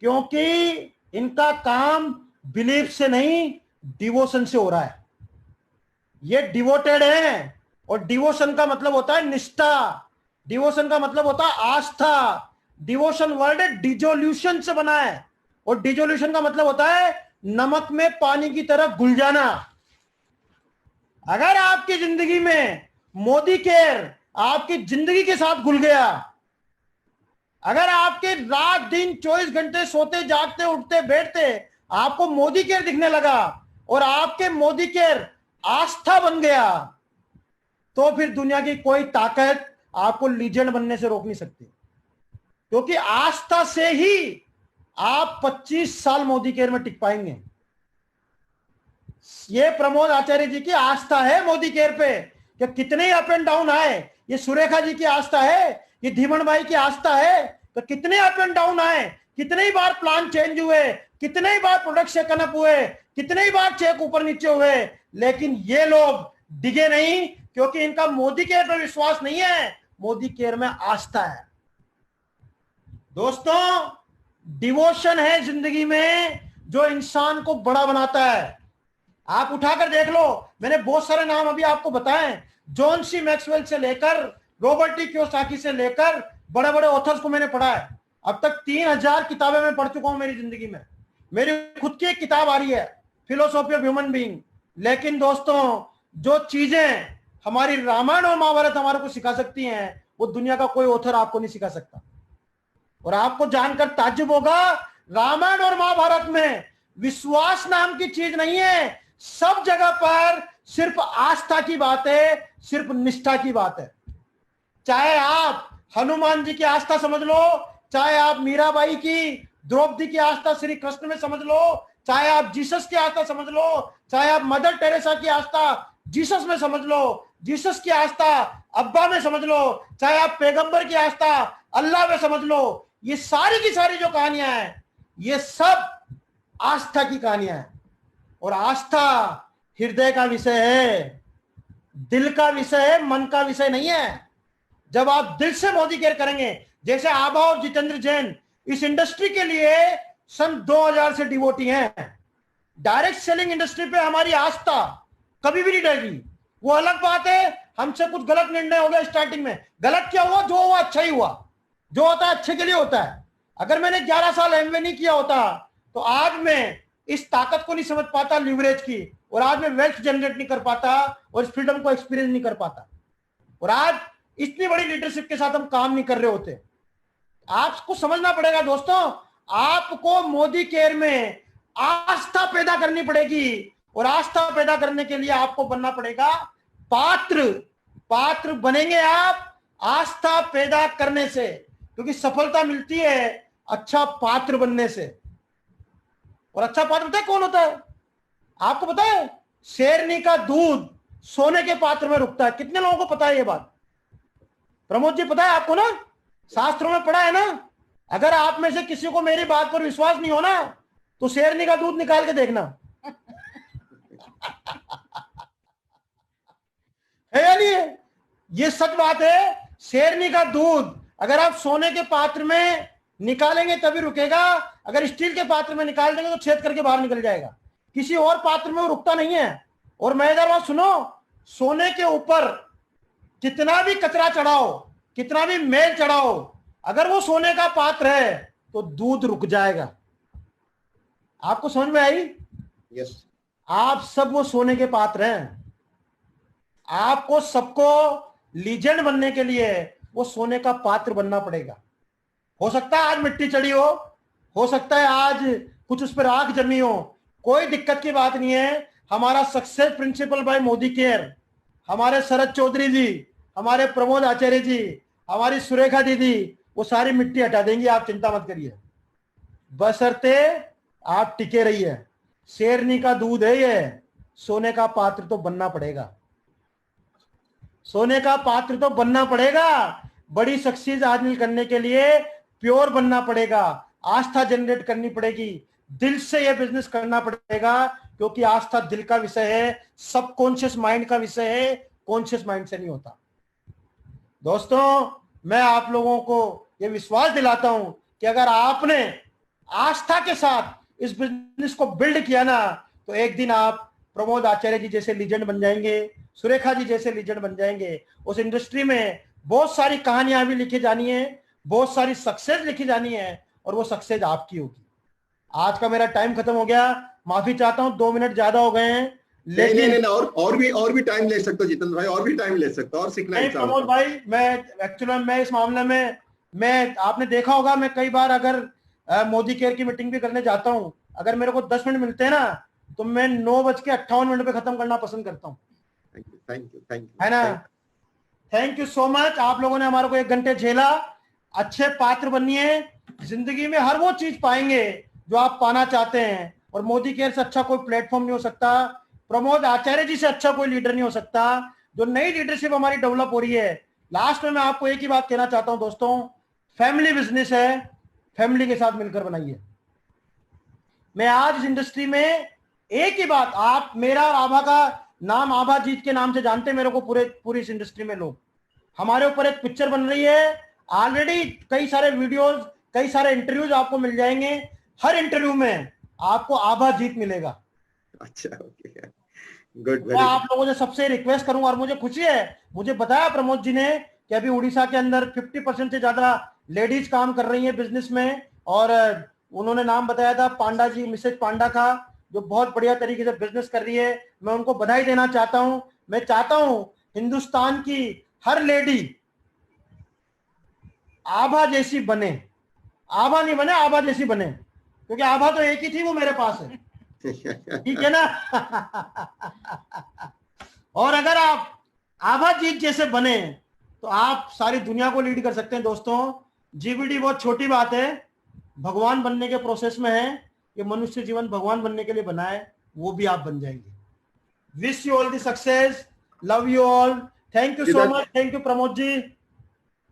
क्योंकि इनका काम बिलीफ से नहीं, डिवोशन से हो रहा है। ये डिवोटेड है, और डिवोशन का मतलब होता है निष्ठा, डिवोशन का मतलब होता है आस्था। डिवोशन वर्ड डिजोल्यूशन से बना है, और डिजोल्यूशन का मतलब होता है नमक में पानी की तरह घुल जाना। अगर आपकी जिंदगी में मोदी केयर आपकी जिंदगी के साथ घुल गया, अगर आपके रात दिन 24 घंटे सोते जागते उठते बैठते आपको मोदी केयर दिखने लगा, और आपके मोदी केयर आस्था बन गया, तो फिर दुनिया की कोई ताकत आपको लीजेंड बनने से रोक नहीं सकती। क्योंकि आस्था से ही आप 25 साल मोदी केयर में टिक पाएंगे। ये प्रमोद आचार्य जी की आस्था है मोदी केयर पे, कि कितने ही अप एंड डाउन आए। ये सुरेखा जी की आस्था है, ये धीमन भाई की आस्था है, तो कितने अप एंड डाउन आए, कितने ही बार प्लान चेंज हुए, कितने ही बार प्रोडक्ट सेकंड अप हुए, कितने ही बार चेक ऊपर नीचे हुए, लेकिन ये लोग डिगे नहीं, क्योंकि इनका मोदी केयर पे विश्वास नहीं है, मोदी केयर में आस्था है। दोस्तों, डिवोशन है जिंदगी में जो इंसान को बड़ा बनाता है। आप उठाकर देख लो, मैंने बहुत सारे नाम अभी आपको बताए, जॉन सी मैक्सवेल से लेकर रॉबर्ट टी कियोसाकी से लेकर बड़े बड़े ऑथर्स को मैंने पढ़ा है। अब तक 3000 किताबें मैं पढ़ चुका हूं मेरी जिंदगी में। मेरी खुद की एक किताब आ रही है, फिलोसॉफी ऑफ ह्यूमन बीइंग। लेकिन दोस्तों, जो चीजें हमारी रामायण और महाभारत हमारे को सिखा सकती हैं, वो दुनिया का कोई ऑथर आपको नहीं सिखा सकता। और आपको जानकर ताज्जुब होगा, रामायण और महाभारत में विश्वास नाम की चीज नहीं है। सब जगह पर सिर्फ आस्था की बात है, सिर्फ निष्ठा की बात है। चाहे आप हनुमान जी की आस्था समझ लो, चाहे आप मीराबाई की, द्रौपदी की आस्था श्री कृष्ण में समझ लो, चाहे आप जीसस की आस्था समझ लो, चाहे आप मदर टेरेसा की आस्था जीसस में समझ लो, जीसस की आस्था अब्बा में समझ लो, चाहे आप पैगंबर की आस्था अल्लाह में समझ लो। ये सारी की सारी जो कहानियां हैं, ये सब आस्था की कहानियां हैं। और आस्था हृदय का विषय है, दिल का विषय है, मन का विषय नहीं है। जब आप दिल से मोदी केयर करेंगे, जैसे आभा और जितेंद्र जैन इस इंडस्ट्री के लिए सन 2000 से डिवोटी हैं। डायरेक्ट सेलिंग इंडस्ट्री पे हमारी आस्था कभी भी नहीं डरेगी। वो अलग बात है, हमसे कुछ गलत निर्णय हो गया स्टार्टिंग में, गलत क्या हुआ, जो हुआ अच्छा ही हुआ, जो होता है अच्छे के लिए होता है। अगर मैंने 11 साल एमवे नहीं किया होता तो आज मैं इस ताकत को नहीं समझ पाता लिवरेज की, और आज मैं वेल्थ जनरेट नहीं कर पाता, और इस फ्रीडम को एक्सपीरियंस नहीं कर पाता, और आज इतनी बड़ी लीडरशिप के साथ हम काम नहीं कर रहे होते। आपको समझना पड़ेगा दोस्तों, आपको मोदी केयर में आस्था पैदा करनी पड़ेगी, और आस्था पैदा करने के लिए आपको बनना पड़ेगा पात्र। पात्र बनेंगे आप आस्था पैदा करने से, क्योंकि सफलता मिलती है अच्छा पात्र बनने से। और अच्छा पात्र पता है कौन होता है? आपको पता है, शेरनी का दूध सोने के पात्र में रुकता है। कितने लोगों को पता है ये बात? प्रमोद जी पता है आपको ना, शास्त्रों में पढ़ा है ना। अगर आप में से किसी को मेरी बात पर विश्वास नहीं हो ना, तो शेरनी का दूध निकाल के देखना। है या नहीं है? ये सच बात है। शेरनी का दूध अगर आप सोने के पात्र में निकालेंगे तभी रुकेगा, अगर स्टील के पात्र में निकाल देंगे तो छेद करके बाहर निकल जाएगा। किसी और पात्र में वो रुकता नहीं है। और मजेदार बात सुनो, सोने के ऊपर कितना भी कचरा चढ़ाओ, कितना भी मेल चढ़ाओ, अगर वो सोने का पात्र है तो दूध रुक जाएगा। आपको समझ में आई? यस। आप सब वो सोने के पात्र हैं। आपको सबको लीजेंड बनने के लिए वो सोने का पात्र बनना पड़ेगा। हो सकता है आज मिट्टी चढ़ी हो सकता है आज कुछ उस पर आग जमी हो, कोई दिक्कत की बात नहीं है। हमारा success principal bye Modi care, हमारे शरद चौधरी जी, हमारे प्रमोद आचार्य जी, हमारी सुरेखा दीदी, वो सारी मिट्टी हटा देंगी। आप चिंता मत करिए, बशर्ते आप टिके रहिए। शेरनी का दूध है ये, सोने का पात्र तो बनना पड़ेगा। सोने का पात्र तो बनना पड़ेगा। बड़ी सक्सेस हासिल करने के लिए प्योर बनना पड़ेगा, आस्था जनरेट करनी पड़ेगी, दिल से यह बिजनेस करना पड़ेगा, क्योंकि आस्था दिल का विषय है, सबकॉन्शियस माइंड का विषय है, कॉन्शियस माइंड से नहीं होता। दोस्तों, मैं आप लोगों को यह विश्वास दिलाता हूं कि अगर आपने आस्था के साथ इस बिजनेस को बिल्ड किया ना, तो एक दिन आप प्रमोद आचार्य जी जैसे लीजेंड बन जाएंगे, सुरेखा जी जैसे लीजेंड बन जाएंगे। उस इंडस्ट्री में बहुत सारी कहानियां भी लिखी जानी है, बहुत सारी सक्सेस लिखी जानी है, और वो सक्सेस आपकी होगी। आज का मेरा टाइम खत्म हो गया, माफी चाहता हूं, 2 मिनट ज्यादा हो गए हैं। लेकिन नहीं, और भी टाइम ले सकते हो जितेंद्र भाई, और भी टाइम ले सकते हो, और सीखना है प्रमोद भाई। मैं इस मामले में, मैं आपने देखा होगा, मैं कई बार अगर मोदी केयर की मीटिंग भी करने जाता हूं, अगर मेरे को 10 मिनट मिलते हैं ना, तो मैं 9:58 पे खत्म करना पसंद करता हूँ। थैंक यू है ना? Thank you so much. आप लोगों ने हमारे को 1 घंटे झेला। अच्छे पात्र बनिए, जिंदगी में हर वो चीज पाएंगे जो आप पाना चाहते हैं। और मोदी केयर से अच्छा कोई प्लेटफॉर्म नहीं हो सकता, प्रमोद आचार्य जी से अच्छा कोई लीडर नहीं हो सकता। जो नई लीडरशिप हमारी डेवलप हो रही है, लास्ट में मैं आपको एक ही बात कहना चाहता हूं दोस्तों, फैमिली बिजनेस है, फैमिली के साथ मिलकर बनाइए। मैं आज इस इंडस्ट्री में एक ही बात, आप मेरा और आभा का नाम आभा जीत के नाम से जानते हैं मेरे को, पूरी इस इंडस्ट्री में लोग। हमारे ऊपर एक पिक्चर बन रही है ऑलरेडी, कई सारे वीडियोस, कई सारे इंटरव्यूज आपको मिल जाएंगे। हर इंटरव्यू में आपको आभा जीत मिलेगा। अच्छा, ओके, गुड। मैं आप लोगों से सबसे रिक्वेस्ट करूंगा, और मुझे खुशी है, मुझे बताया प्रमोद जी ने कि अभी उड़ीसा के अंदर 50% से ज्यादा लेडीज काम कर रही हैं बिजनेस में, और उन्होंने नाम बताया था पांडा जी, मिसेज पांडा का, जो बहुत बढ़िया तरीके से बिजनेस कर रही है। मैं उनको बधाई देना चाहता हूं। मैं चाहता हूं हिंदुस्तान की हर लेडी आभा जैसी बने, आभा नहीं बने, आभा जैसी बने, क्योंकि आभा तो एक ही थी, वो मेरे पास है। ठीक है ना? और अगर आप आभा जीत जैसे बने तो आप सारी दुनिया को लीड कर सकते हैं। दोस्तों, जीबीडी बहुत छोटी बात है, भगवान बनने के प्रोसेस में है। ये मनुष्य जीवन भगवान बनने के लिए बना है, वो भी आप बन जाएंगे। Wish you all the success, love you all, thank you so much. Thank you Pramod ji.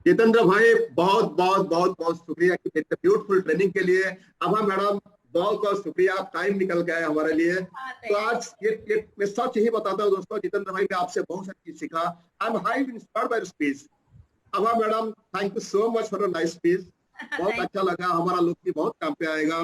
Jitendra भाई, बहुत बहुत बहुत बहुत शुक्रिया ब्यूटीफुल ट्रेनिंग के लिए। अभा मैडम, बहुत बहुत शुक्रिया, टाइम निकल गया है हमारे लिए। तो आज ये मैं सच ही बताता हूँ दोस्तों, जितेंद्र भाई, मैं आपसे बहुत सारी चीज सीखा। I am highly inspired by speech. Abha madam, thank you so much for a nice speech, बहुत अच्छा लगा। हमारा लोग भी बहुत काम पे आएगा।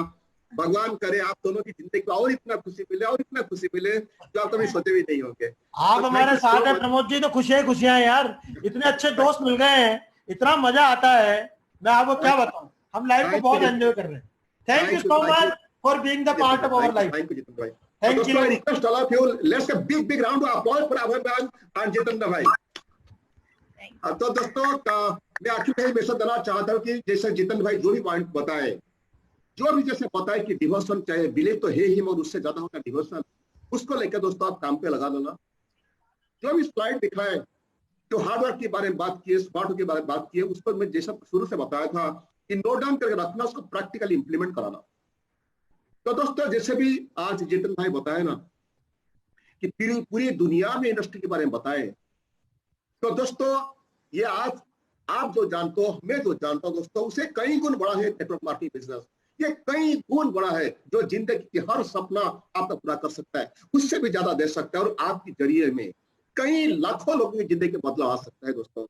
भगवान करे आप दोनों की जिंदगी को और इतना खुशी मिले, और इतना खुशी मिले जो आप कभी सोचे भी नहीं होंगे। आप हमारे साथ हैं प्रमोद जी, तो खुशियां खुशियां यार, इतने अच्छे दोस्त मिल गए हैं, इतना मजा आता है, मैं आपको क्या बताऊं। हम लाइफ को बहुत एंजॉय कर रहे हैं। Thank you so much for being the part of our life. Thank you Jitendra भाई। Thank you. Request all of you, let's a big round of applause for Abhay ma'am and Jitendra भाई। तो दोस्तों, मैं आखिर में मैसेज देना चाहता हूँ कि जैसे जितेंद्र भाई जो भी पॉइंट बताए, जो भी जैसे बताए कि डिवोशन चाहे बिलीव तो है ही मगर उससे ज्यादा होता है डिवोशन, उसको लेकर दोस्तों आप काम पे लगा देना। जो भी स्लाइड दिखाए, जो हार्डवर्क के बारे में बात की, स्मार्ट वर्क के बारे में बात की, उस पर मैं जैसा शुरू से बताया था कि नोट डाउन करके रखना, उसको प्रैक्टिकली इंप्लीमेंट कराना। तो दोस्तों जैसे भी आज जितेंद्र भाई बताए ना कि पूरी दुनिया में इंडस्ट्री के बारे में बताए, तो दोस्तों ये आज आप जो जानते हो, मैं जो जानता हूं दोस्तों, उसे कई गुण बड़ा है नेटवर्क मार्केटिंग बिजनेस। ये कई गुण बड़ा है, जो जिंदगी की हर सपना आपका पूरा कर सकता है, उससे भी ज्यादा दे सकता है, और आपके जरिए में कई लाखों लोगों की जिंदगी में बदलाव आ सकता है दोस्तों।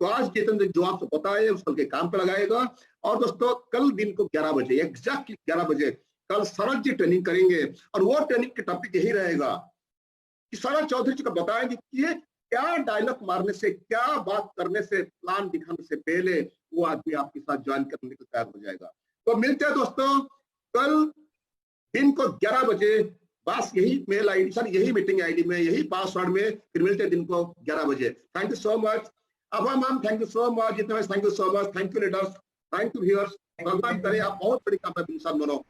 तो आज जितेंद्र जो आपको बताए उस कल के काम पे लगाएगा। और दोस्तों कल दिन को 11 बजे, एग्जैक्टली 11 बजे कल शरद जी ट्रेनिंग करेंगे, और वो ट्रेनिंग के टॉपिक यही रहेगा कि शरद चौधरी जी को बताएंगे कि ये क्या डायलॉग मारने से, क्या बात करने से, प्लान दिखाने से पहले वो आदमी आपके साथ ज्वाइन करने को तैयार हो जाएगा। तो मिलते हैं दोस्तों कल दिन को 11 बजे, बस यही मेल आईडी, सर यही मीटिंग आईडी में, यही पासवर्ड में, फिर मिलते हैं दिन को 11 बजे। Thank you so much Abha ma'am, thank you so much जितना, thank you so much, thank you leaders, thank you viewers. भगवान करे आप बहुत बड़ी कामयाबी के साथ मनो।